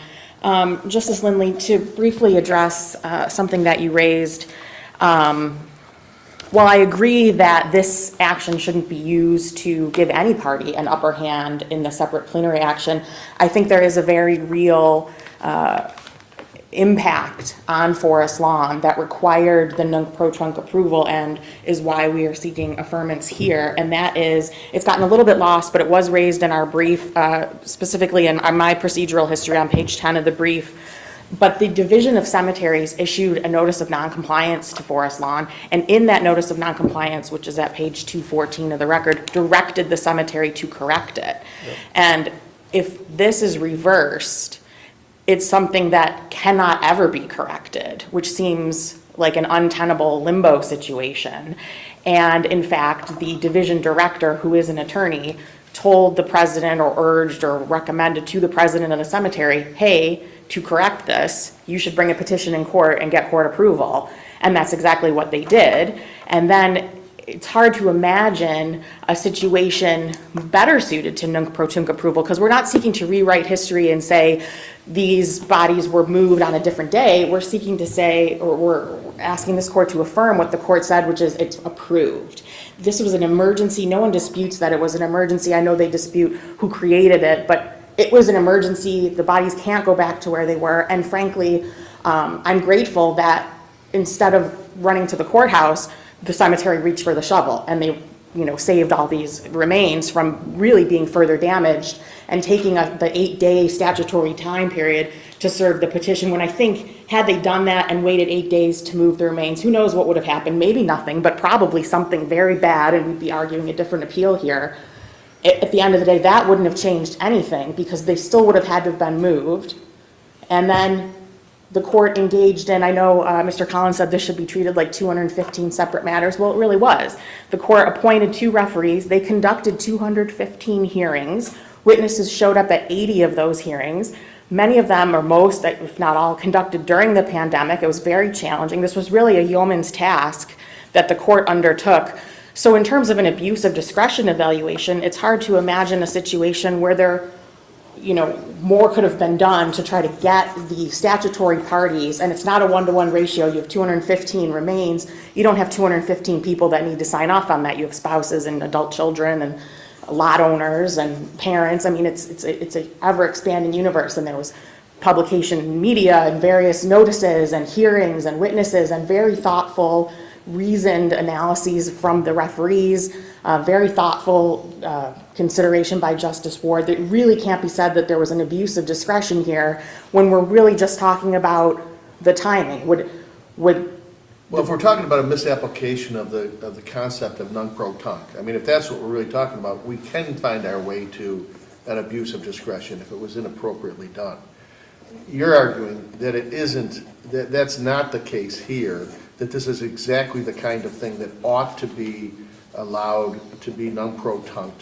Justice Lindley, to briefly address something that you raised, while I agree that this action shouldn't be used to give any party an upper hand in the separate plenary action, I think there is a very real impact on Forest Lawn that required the nunc-pro-tunc approval, and is why we are seeking affirmance here. And that is, it's gotten a little bit lost, but it was raised in our brief, specifically in my procedural history on page 10 of the brief. But the Division of Cemeteries issued a notice of noncompliance to Forest Lawn, and in that notice of noncompliance, which is at page 214 of the record, directed the cemetery to correct it. And if this is reversed, it's something that cannot ever be corrected, which seems like an untenable limbo situation. And in fact, the division director, who is an attorney, told the president or urged or recommended to the president of the cemetery, hey, to correct this, you should bring a petition in court and get court approval. And that's exactly what they did. And then it's hard to imagine a situation better suited to nunc pro tunc approval, because we're not seeking to rewrite history and say these bodies were moved on a different day. We're seeking to say, or we're asking this court to affirm what the court said, which is it's approved. This was an emergency. No one disputes that it was an emergency. I know they dispute who created it, but it was an emergency. The bodies can't go back to where they were. And frankly, I'm grateful that instead of running to the courthouse, the cemetery reached for the shovel and they, saved all these remains from really being further damaged and taking the 8-day statutory time period to serve the petition, when I think had they done that and waited 8 days to move the remains, who knows what would have happened? Maybe nothing, but probably something very bad, and we'd be arguing a different appeal here. At the end of the day, that wouldn't have changed anything because they still would have had to have been moved. And then the court engaged in, I know Mr. Collins said this should be treated like 215 separate matters. Well, it really was. The court appointed 2 referees. They conducted 215 hearings. Witnesses showed up at 80 of those hearings. Many of them, or most, if not all, conducted during the pandemic. It was very challenging. This was really a yeoman's task that the court undertook. So in terms of an abuse of discretion evaluation, it's hard to imagine a situation where there, more could have been done to try to get the statutory parties, and it's not a 1-to-1 ratio. You have 215 remains. You don't have 215 people that need to sign off on that. You have spouses and adult children and lot owners and parents. I mean, it's a ever-expanding universe, and there was publication in media and various notices and hearings and witnesses and very thoughtful, reasoned analyses from the referees, very thoughtful consideration by Justice Ward. It really can't be said that there was an abuse of discretion here when we're really just talking about the timing. Well, if we're talking about a misapplication of the concept of nunc pro tunc, I mean, if that's what we're really talking about, we can find our way to an abuse of discretion if it was inappropriately done. You're arguing that it isn't, that's not the case here, that this is exactly the kind of thing that ought to be allowed to be nunc pro tunc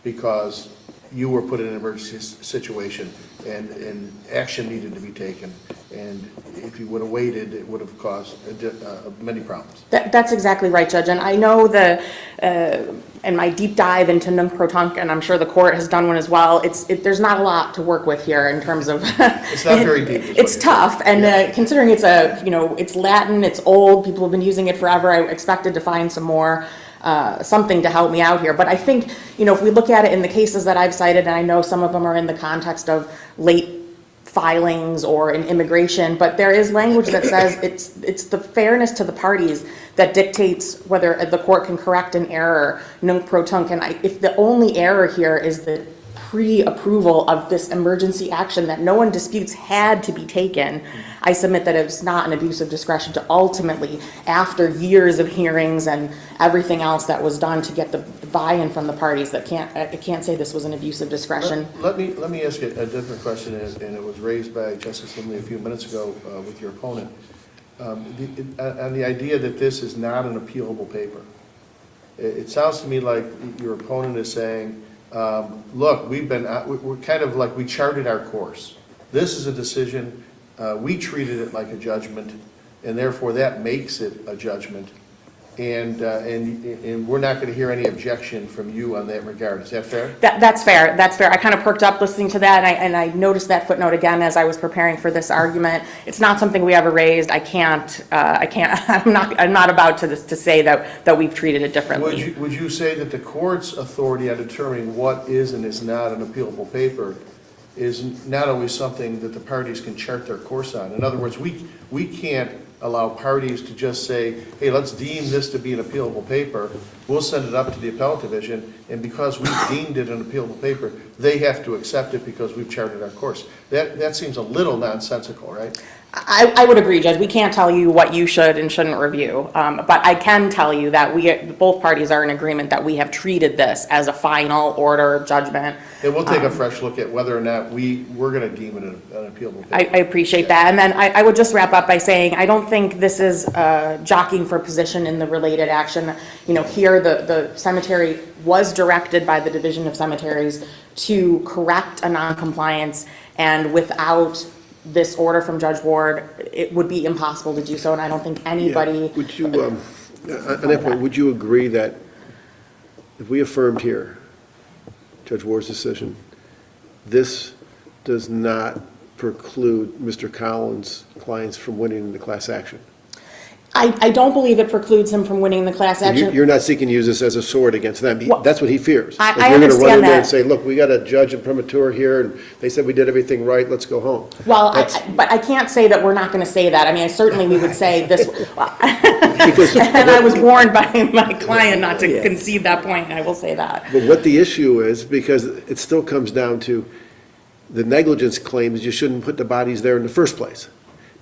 because you were put in an emergency situation and action needed to be taken. And if you would have waited, it would have caused many problems. That's exactly right, Judge. And I know in my deep dive into nunc pro tunc, and I'm sure the court has done one as well, there's not a lot to work with here in terms of... It's not very deep. It's tough. And considering it's it's Latin, it's old, people have been using it forever, I expected to find some more something to help me out here. But I think, if we look at it in the cases that I've cited, and I know some of them are in the context of late filings or in immigration, but there is language that says it's the fairness to the parties that dictates whether the court can correct an error nunc pro tunc. And if the only error here is the pre-approval of this emergency action that no one disputes had to be taken, I submit that it's not an abuse of discretion to ultimately, after years of hearings and everything else that was done to get the buy-in from the parties, that I can't say this was an abuse of discretion. Let me ask you a different question, and it was raised by Justice Lindley a few minutes ago with your opponent, on the idea that this is not an appealable paper. It sounds to me like your opponent is saying, look, we're kind of like we charted our course. This is a decision, we treated it like a judgment, and therefore that makes it a judgment. And we're not going to hear any objection from you on that regard. Is that fair? That's fair. That's fair. I kind of perked up listening to that, and I noticed that footnote again as I was preparing for this argument. It's not something we ever raised. I'm not about to say that we've treated it differently. Would you say that the court's authority on determining what is and is not an appealable paper is not always something that the parties can chart their course on? In other words, we can't allow parties to just say, hey, let's deem this to be an appealable paper. We'll send it up to the appellate division, and because we've deemed it an appealable paper, they have to accept it because we've charted our course. That seems a little nonsensical, right? I would agree, Judge. We can't tell you what you should and shouldn't review. But I can tell you that both parties are in agreement that we have treated this as a final order judgment. And we'll take a fresh look at whether or not we're going to deem it an appealable case. I appreciate that. And then I would just wrap up by saying, I don't think this is jockeying for position in the related action. You know, here the cemetery was directed by the Division of Cemeteries to correct a noncompliance, and without this order from Judge Ward, it would be impossible to do so, and I don't think anybody. Yeah. Would you, on that point, would you agree that if we affirmed here Judge Ward's decision, this does not preclude Mr. Collins' clients from winning the class action? I don't believe it precludes him from winning the class action. You're not seeking to use this as a sword against them. That's what he fears. I You're going to run understand in there that. and say, look, we got a judge imprimatur here, and they said we did everything right, let's go home. Well, but I can't say that we're not going to say that. I mean, certainly we would say this, and I was warned by my client not to concede that point, and I will say that. But what the issue is, because it still comes down to the negligence claims, you shouldn't put the bodies there in the first place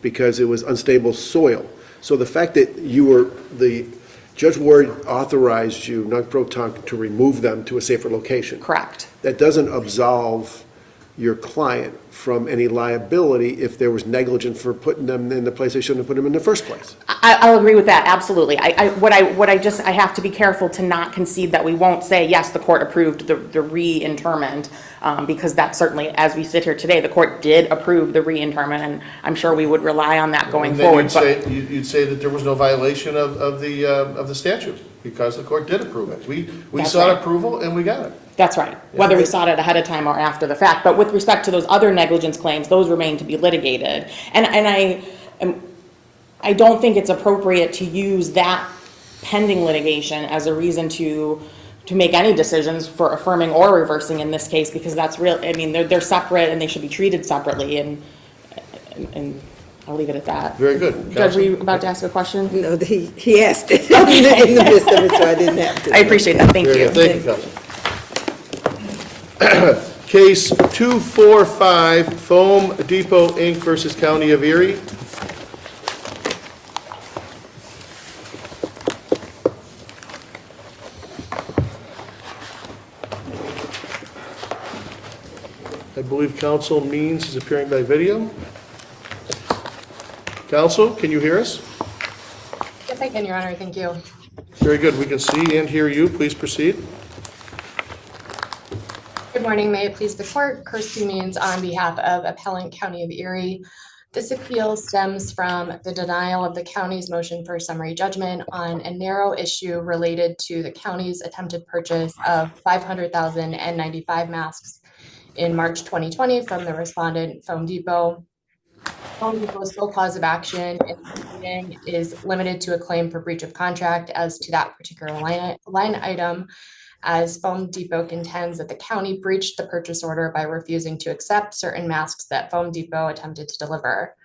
because it was unstable soil. So the fact that Judge Ward authorized you, non-pro-tunc, to remove them to a safer location. Correct. That doesn't absolve your client from any liability if there was negligence for putting them in the place they shouldn't have put them in the first place. I'll agree with that, absolutely. I have to be careful to not concede that we won't say, yes, the court approved the reinterment, because that certainly, as we sit here today, the court did approve the reinterment, and I'm sure we would rely on that going forward. You'd say that there was no violation of the statute because the court did approve it. We sought approval and we got it. That's right, whether we sought it ahead of time or after the fact. But with respect to those other negligence claims, those remain to be litigated. And I don't think it's appropriate to use that pending litigation as a reason to make any decisions for affirming or reversing in this case, because that's real. I mean, they're separate and they should be treated separately, and I'll leave it at that. Very good. Judge, were you about to ask a question? No, he asked it in the midst of it, so I didn't have to. I appreciate that, thank you. Thank you, Counsel. Case 245, Foam Depot, Inc. versus County of Erie. I believe Counsel Means is appearing by video. Counsel, can you hear us? Yes, I can, Your Honor. Thank you. Very good. We can see and hear you. Please proceed. Good morning. May it please the court. Kirsty Means on behalf of Appellant County of Erie. This appeal stems from the denial of the county's motion for summary judgment on a narrow issue related to the county's attempted purchase of 500,000 N95 masks in March 2020 from the respondent, Foam Depot. Foam Depot's sole cause of action is limited to a claim for breach of contract as to that particular line item, as Foam Depot contends that the county breached the purchase order by refusing to accept certain masks that Foam Depot attempted to deliver.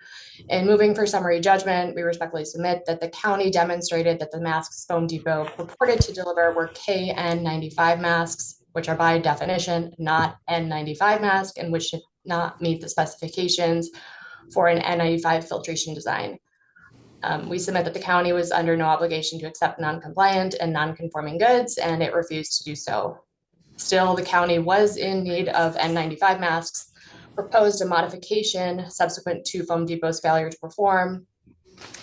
In moving for summary judgment, we respectfully submit that the county demonstrated that the masks Foam Depot purported to deliver were KN95 masks, which are by definition not N95 masks and which did not meet the specifications for an N95 filtration design. We submit that the county was under no obligation to accept non-compliant and non-conforming goods, and it refused to do so. Still, the county was in need of N95 masks, proposed a modification subsequent to Foam Depot's failure to perform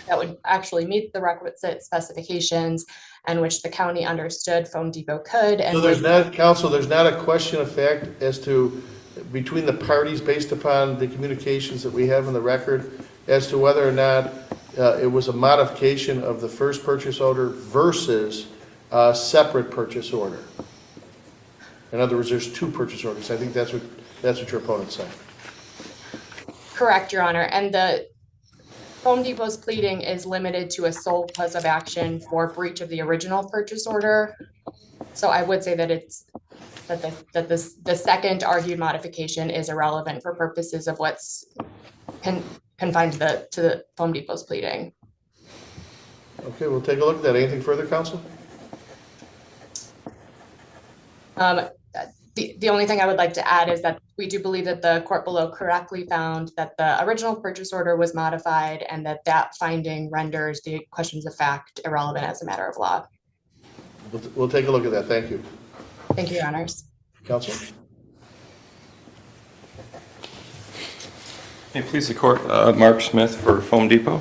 that would actually meet the requisite specifications and which the county understood Foam Depot could. And so there's not, Counsel, there's not a question of fact as to between the parties based upon the communications that we have in the record as to whether or not it was a modification of the first purchase order versus a separate purchase order. In other words, there's two purchase orders. I think that's what your opponent's saying. Correct, Your Honor. And the Foam Depot's pleading is limited to a sole cause of action for breach of the original purchase order. So I would say that the second argued modification is irrelevant for purposes of what's confined to the Foam Depot's pleading. Okay, we'll take a look at that. Anything further, Counsel? The only thing I would like to add is that we do believe that the court below correctly found that the original purchase order was modified and that that finding renders the questions of fact irrelevant as a matter of law. We'll take a look at that. Thank you. Thank you, Your Honors. Counsel? May it please the court, Mark Smith for Foam Depot.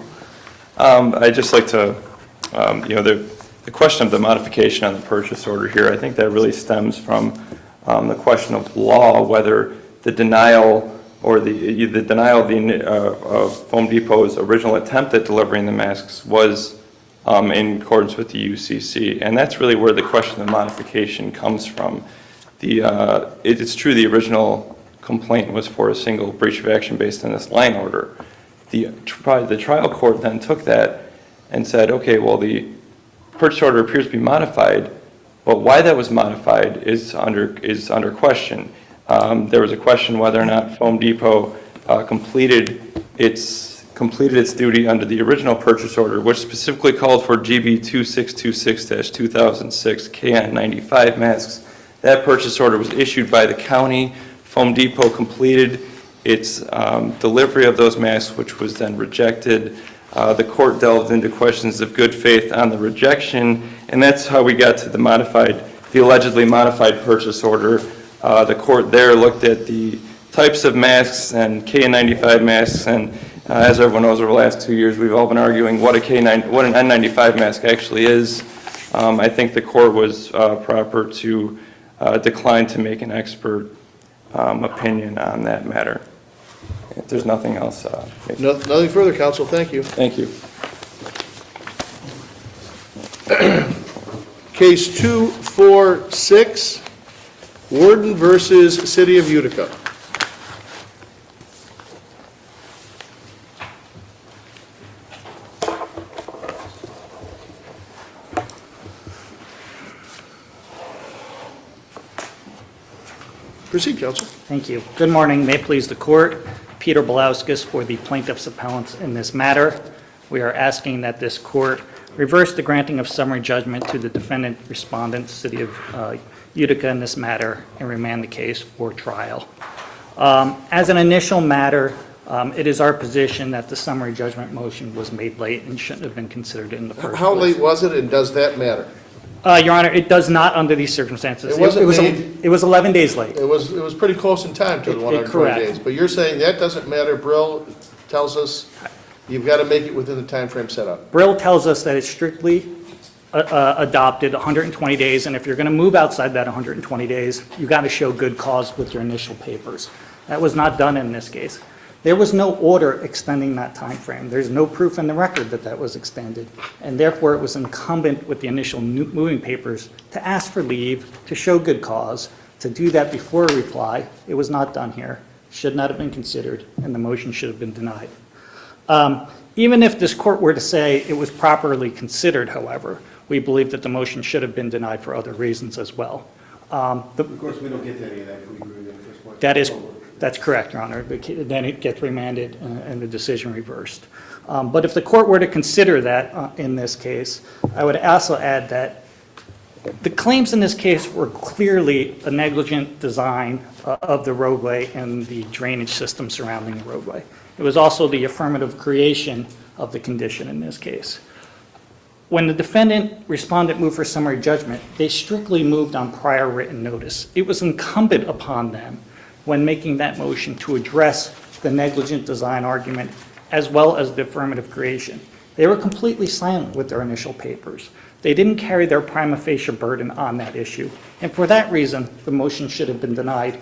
I'd just like to, the question of the modification on the purchase order here, I think that really stems from the question of law, whether the denial or the denial of Foam Depot's original attempt at delivering the masks was in accordance with the UCC. And that's really where the question of modification comes from. It's true the original complaint was for a single breach of action based on this line order. The trial court then took that and said, okay, well, the purchase order appears to be modified, but why that was modified is under question. There was a question whether or not Foam Depot completed its duty under the original purchase order, which specifically called for GB 2626-2006 KN95 masks. That purchase order was issued by the county. Foam Depot completed its delivery of those masks, which was then rejected. The court delved into questions of good faith on the rejection, and that's how we got to the allegedly modified purchase order. The court there looked at the types of masks and KN95 masks, and as everyone knows, over the last 2 years, we've all been arguing what an N95 mask actually is. I think the court was proper to decline to make an expert opinion on that matter. If there's nothing else. Nothing further, counsel. Thank you. Thank you. Case 246, Warden versus City of Utica. Proceed, counsel. Thank you. Good morning. May it please the court. Peter Belauskas for the plaintiff's appellants in this matter. We are asking that this court reverse the granting of summary judgment to the defendant respondent, City of Utica, in this matter, and remand the case for trial. As an initial matter, it is our position that the summary judgment motion was made late and shouldn't have been considered in the first place. How late was it, and does that matter? Your Honor, it does not under these circumstances. It was 11 days late. It was pretty close in time to the 120 days. But you're saying that doesn't matter. Brill tells us you've got to make it within the time frame set up. Brill tells us that it's strictly adopted 120 days, and if you're going to move outside that 120 days, you've got to show good cause with your initial papers. That was not done in this case. There was no order extending that time frame. There's no proof in the record that that was extended, and therefore it was incumbent with the initial moving papers to ask for leave, to show good cause, to do that before a reply. It was not done here. Should not have been considered, and the motion should have been denied. Even if this court were to say it was properly considered, however, we believe that the motion should have been denied for other reasons as well. Of course, we don't get to any of that if we agree with the first one. That's correct, Your Honor. Then it gets remanded and the decision reversed. But if the court were to consider that in this case, I would also add that the claims in this case were clearly a negligent design of the roadway and the drainage system surrounding the roadway. It was also the affirmative creation of the condition in this case. When the defendant respondent moved for summary judgment, they strictly moved on prior written notice. It was incumbent upon them when making that motion to address the negligent design argument as well as the affirmative creation. They were completely silent with their initial papers. They didn't carry their prima facie burden on that issue. And for that reason, the motion should have been denied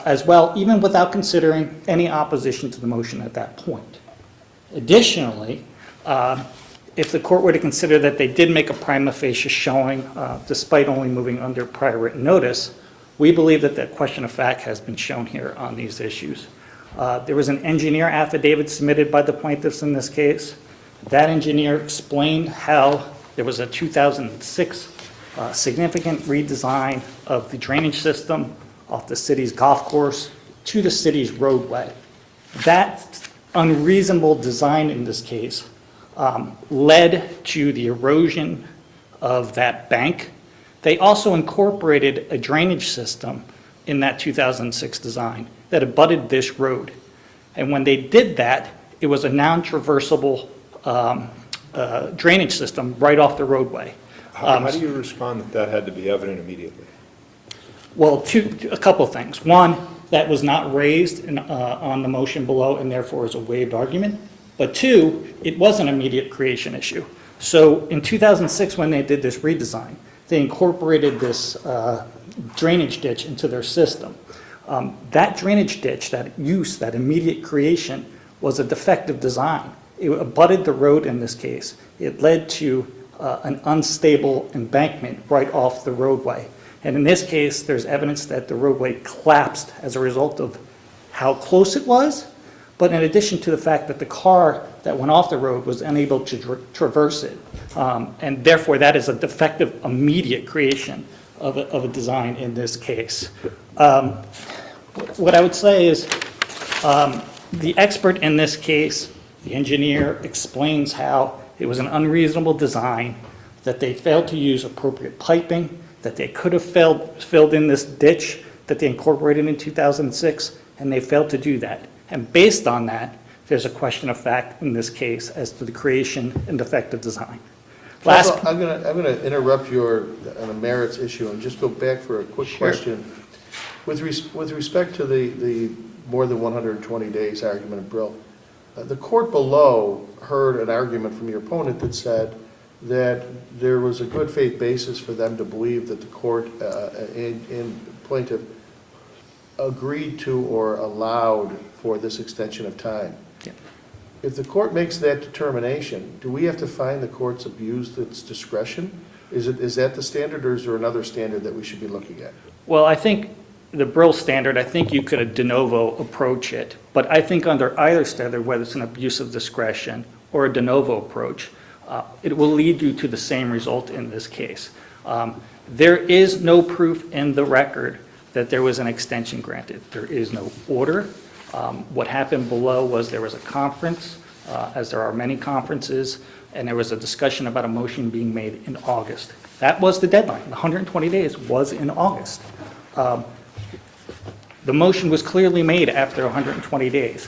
as well, even without considering any opposition to the motion at that point. Additionally, if the court were to consider that they did make a prima facie showing, despite only moving under prior written notice, we believe that the question of fact has been shown here on these issues. There was an engineer affidavit submitted by the plaintiffs in this case. That engineer explained how there was a 2006 significant redesign of the drainage system off the city's golf course to the city's roadway. That unreasonable design in this case led to the erosion of that bank. They also incorporated a drainage system in that 2006 design that abutted this road. And when they did that, it was a non-traversable drainage system right off the roadway. How do you respond that that had to be evident immediately? Well, a couple of things. One, that was not raised on the motion below and therefore is a waived argument. But two, it was an immediate creation issue. So in 2006, when they did this redesign, they incorporated this drainage ditch into their system. That drainage ditch, that use, that immediate creation, was a defective design. It abutted the road in this case. It led to an unstable embankment right off the roadway. And in this case, there's evidence that the roadway collapsed as a result of how close it was, but in addition to the fact that the car that went off the road was unable to traverse it. And therefore, that is a defective immediate creation of a design in this case. What I would say is the expert in this case, the engineer, explains how it was an unreasonable design, that they failed to use appropriate piping, that they could have filled in this ditch that they incorporated in 2006, and they failed to do that. And based on that, there's a question of fact in this case as to the creation and defective design. I'm gonna interrupt on a merits issue and just go back for a quick question. With respect to the more than 120 days argument of Brill, the court below heard an argument from your opponent that said that there was a good faith basis for them to believe that the court and plaintiff agreed to or allowed for this extension of time. Yeah. If the court makes that determination, do we have to find the court's abused its discretion? Is that the standard, or is there another standard that we should be looking at? Well, I think the Brill standard, I think you could de novo approach it. But I think under either standard, whether it's an abuse of discretion or a de novo approach, it will lead you to the same result in this case. There is no proof in the record that there was an extension granted. There is no order. What happened below was there was a conference, as there are many conferences, and there was a discussion about a motion being made in August. That was the deadline. The 120 days was in August. The motion was clearly made after 120 days.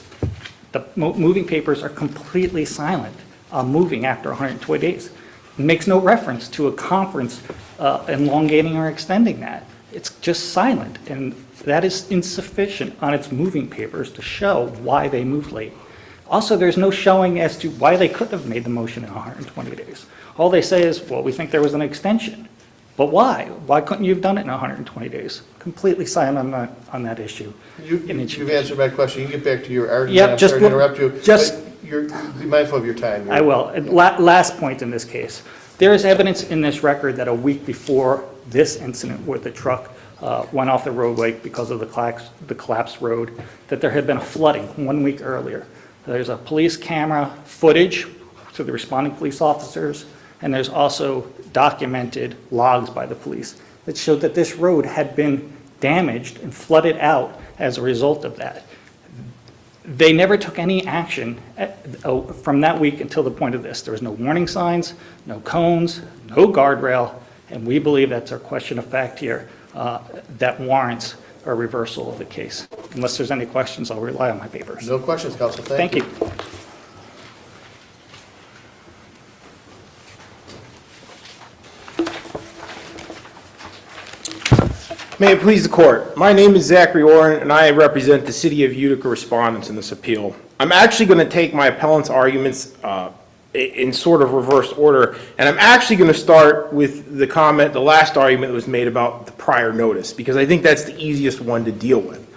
The moving papers are completely silent on moving after 120 days. It makes no reference to a conference elongating or extending that. It's just silent, and that is insufficient on its moving papers to show why they moved late. Also, there's no showing as to why they couldn't have made the motion in 120 days. All they say is, well, we think there was an extension. But why? Why couldn't you have done it in 120 days? Completely silent on that issue. You've answered my question. You can get back to your argument. Yep, I'm sorry to interrupt you. Be mindful of your time. I will. Last point in this case. There is evidence in this record that a week before this incident where the truck went off the roadway because of the collapsed road, that there had been a flooding 1 week earlier. There's a police camera footage to the responding police officers, and there's also documented logs by the police that showed that this road had been damaged and flooded out as a result of that. They never took any action from that week until the point of this. There was no warning signs, no cones, no guardrail, and we believe that's a question of fact here that warrants a reversal of the case. Unless there's any questions, I'll rely on my papers. No questions, Counsel. Thank you. May it please the court. My name is Zachary Oren, and I represent the City of Utica respondents in this appeal. I'm actually going to take my appellant's arguments in sort of reverse order, and I'm actually going to start with the last argument that was made about the prior notice, because I think that's the easiest one to deal with.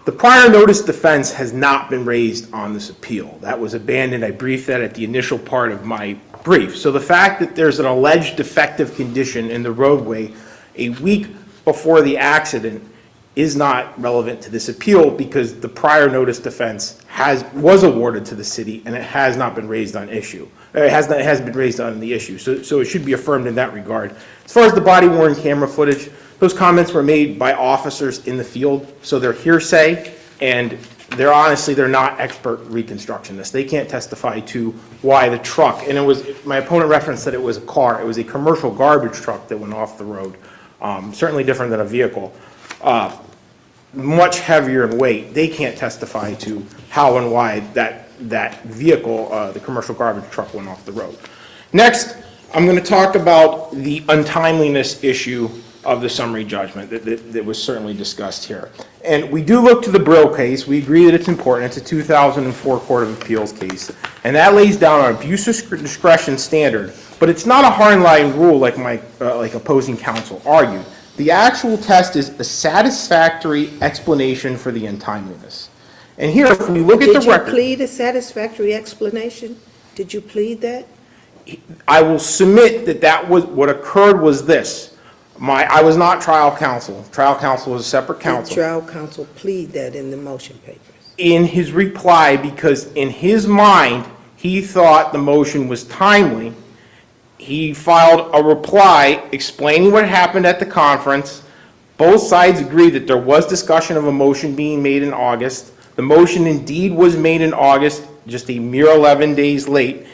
The prior notice defense has not been raised on this appeal. That was abandoned. I briefed that at the initial part of my brief. So the fact that there's an alleged defective condition in the roadway a week before the accident is not relevant to this appeal, because the prior notice defense was awarded to the city and it has not been raised on issue. It hasn't been raised on the issue, so it should be affirmed in that regard. As far as the body-worn camera footage, those comments were made by officers in the field, so they're hearsay, and they're not expert reconstructionists. They can't testify to why the truck, and my opponent referenced that it was a car. It was a commercial garbage truck that went off the road. Certainly different than a vehicle. much heavier in weight. They can't testify to how and why that vehicle, the commercial garbage truck, went off the road. Next, I'm going to talk about the untimeliness issue of the summary judgment that was certainly discussed here. And we do look to the Brill case. We agree that it's important. It's a 2004 Court of Appeals case. And that lays down an abuse of discretion standard. But it's not a hard line rule like opposing counsel argued. The actual test is a satisfactory explanation for the untimeliness. And here, if we look at the record... Did you plead a satisfactory explanation? Did you plead that? I will submit that was what occurred was this. I was not trial counsel. Trial counsel was a separate counsel. Did trial counsel plead that in the motion papers? In his reply, because in his mind, he thought the motion was timely, he filed a reply explaining what happened at the conference. Both sides agreed that there was discussion of a motion being made in August. The motion indeed was made in August, just a mere 11 days late.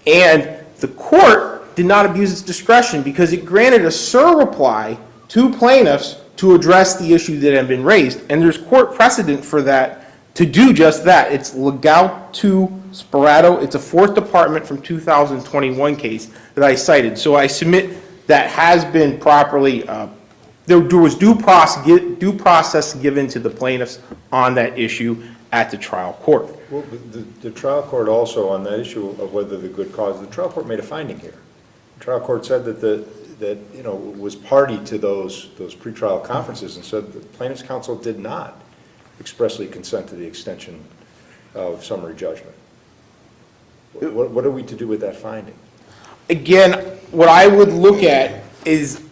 And the court did not abuse its discretion because it granted a surreply to plaintiffs to address the issue that had been raised. And there's court precedent for that to do just that. It's Legal 2 Sperato. It's a 4th Department from 2021 case that I cited. So I submit that has been properly, there was due process given to the plaintiffs on that issue at the trial court. Well, the trial court also, on that issue of whether the good cause, the trial court made a finding here. The trial court said that was party to those pretrial conferences and said the plaintiff's counsel did not expressly consent to the extension of summary judgment. What are we to do with that finding? Again, what I would look at is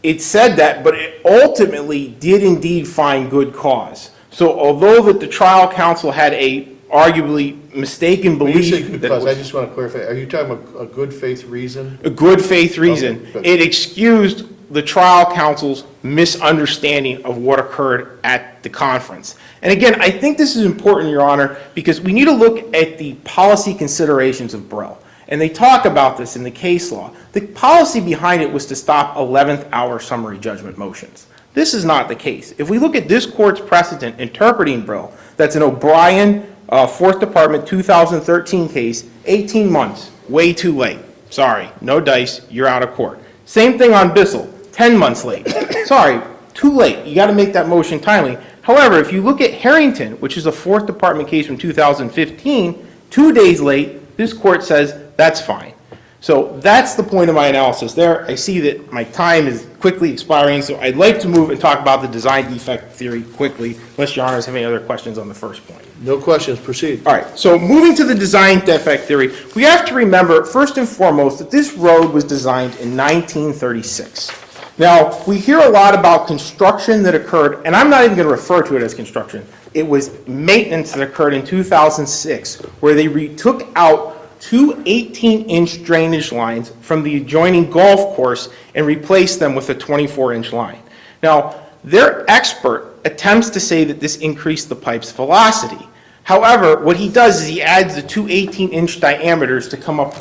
it said that, but it ultimately did indeed find good cause. So although that the trial counsel had a arguably mistaken belief that I just want to clarify, are you talking about a good faith reason? A good faith reason. Okay, it excused the trial counsel's misunderstanding of what occurred at the conference. And again, I think this is important, Your Honor, because we need to look at the policy considerations of Brill. And they talk about this in the case law. The policy behind it was to stop 11th hour summary judgment motions. This is not the case. If we look at this court's precedent interpreting Brill, that's an O'Brien 4th Department 2013 case, 18 months, way too late. Sorry, no dice, you're out of court. Same thing on Bissell, 10 months late. Sorry, too late, you gotta make that motion timely. However, if you look at Harrington, which is a 4th Department case from 2015, 2 days late, this court says that's fine. So that's the point of my analysis there. I see that my time is quickly expiring, so I'd like to move and talk about the design defect theory quickly, unless Your Honors have any other questions on the first point. No questions, proceed. All right, so moving to the design defect theory, we have to remember, first and foremost, that this road was designed in 1936. Now, we hear a lot about construction that occurred, and I'm not even going to refer to it as construction. It was maintenance that occurred in 2006, where they took out two 18-inch drainage lines from the adjoining golf course and replaced them with a 24-inch line. Now, their expert attempts to say that this increased the pipe's velocity. However, what he does is he adds the two 18-inch diameters to come up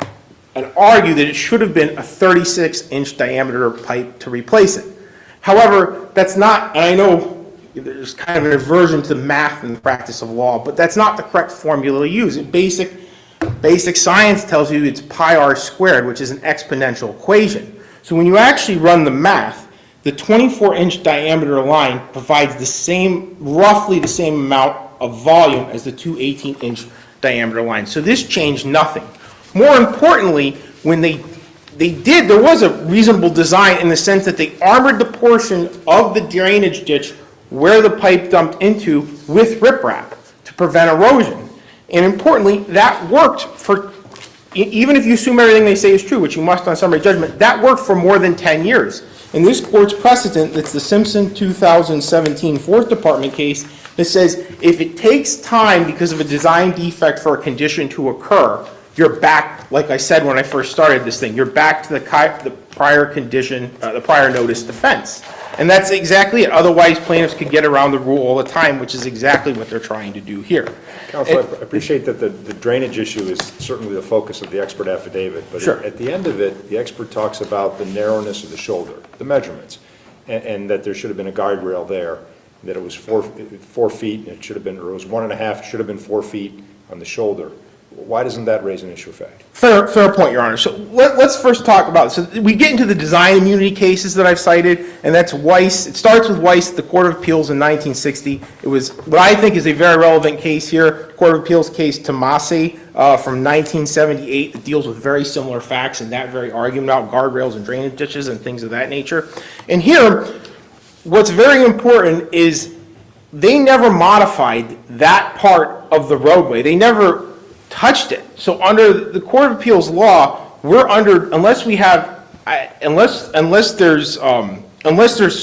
and argue that it should have been a 36-inch diameter pipe to replace it. However, that's not, and I know there's kind of an aversion to math and the practice of law, but that's not the correct formula to use. Basic science tells you it's pi r squared, which is an exponential equation. So when you actually run the math, the 24-inch diameter line provides roughly the same amount of volume as the two 18-inch diameter lines. So this changed nothing. More importantly, when they did, there was a reasonable design in the sense that they armored the portion of the drainage ditch where the pipe dumped into with riprap to prevent erosion. And importantly, that worked for, even if you assume everything they say is true, which you must on summary judgment, that worked for more than 10 years. In this court's precedent, that's the Simpson 2017 4th Department case, that says if it takes time because of a design defect for a condition to occur, you're back, like I said when I first started this thing, you're back to the prior condition, the prior notice defense. And that's exactly it. Otherwise, plaintiffs could get around the rule all the time, which is exactly what they're trying to do here. Counsel, I appreciate that the drainage issue is certainly the focus of the expert affidavit, but sure. At the end of it, the expert talks about the narrowness of the shoulder, the measurements, and that there should have been a guardrail there. that it was 4 feet, and it should have been, or it was 1.5, should have been 4 feet on the shoulder. Why doesn't that raise an issue of fact? Fair point, Your Honor. So let's first talk about, so we get into the design immunity cases that I've cited, and that's Weiss. It starts with Weiss, the Court of Appeals in 1960. It was what I think is a very relevant case here, Court of Appeals case Tomasi from 1978 that deals with very similar facts and that very argument about guardrails and drainage ditches and things of that nature. And here, what's very important is they never modified that part of the roadway. They never touched it. So under the Court of Appeals law, we're under, unless there's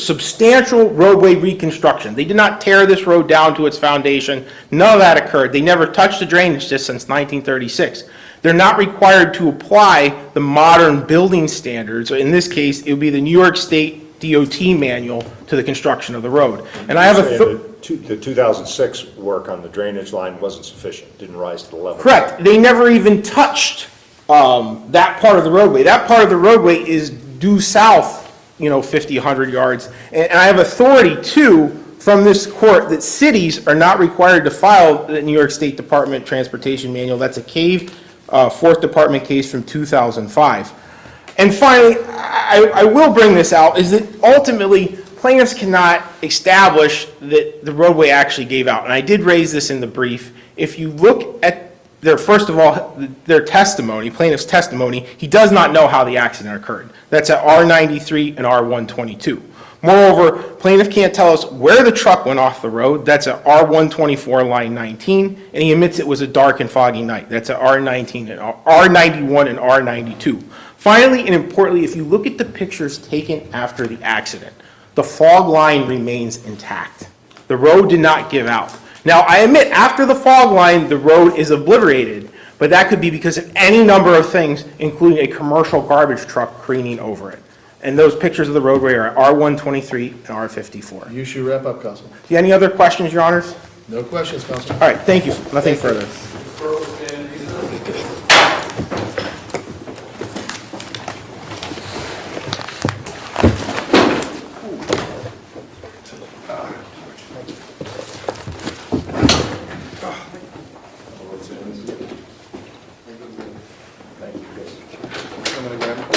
substantial roadway reconstruction. They did not tear this road down to its foundation. None of that occurred. They never touched the drainage ditch since 1936. They're not required to apply the modern building standards. In this case, it would be the New York State DOT manual to the construction of the road. And I have the 2006 work on the drainage line wasn't sufficient, didn't rise to the level. Correct. They never even touched that part of the roadway. That part of the roadway is due south, 50, 100 yards. And I have authority, too, from this court that cities are not required to file the New York State Department Transportation Manual. That's a CAVE 4th Department case from 2005. And finally, I will bring this out, is that ultimately plaintiffs cannot establish that the roadway actually gave out. And I did raise this in the brief. If you look at first of all, their testimony, plaintiff's testimony, he does not know how the accident occurred. That's at R93 and R122. Moreover, plaintiff can't tell us where the truck went off the road. That's at R124 line 19, and he admits it was a dark and foggy night. That's at R19 and R91 and R92. Finally, and importantly, if you look at the pictures taken after the accident, the fog line remains intact. The road did not give out. Now, I admit, after the fog line, the road is obliterated, but that could be because of any number of things, including a commercial garbage truck careening over it. And those pictures of the roadway are at R123 and R54. You should wrap up, Counsel. Do you have any other questions, Your Honors? No questions, Counsel. All right, thank you. Nothing further. I'm going to grab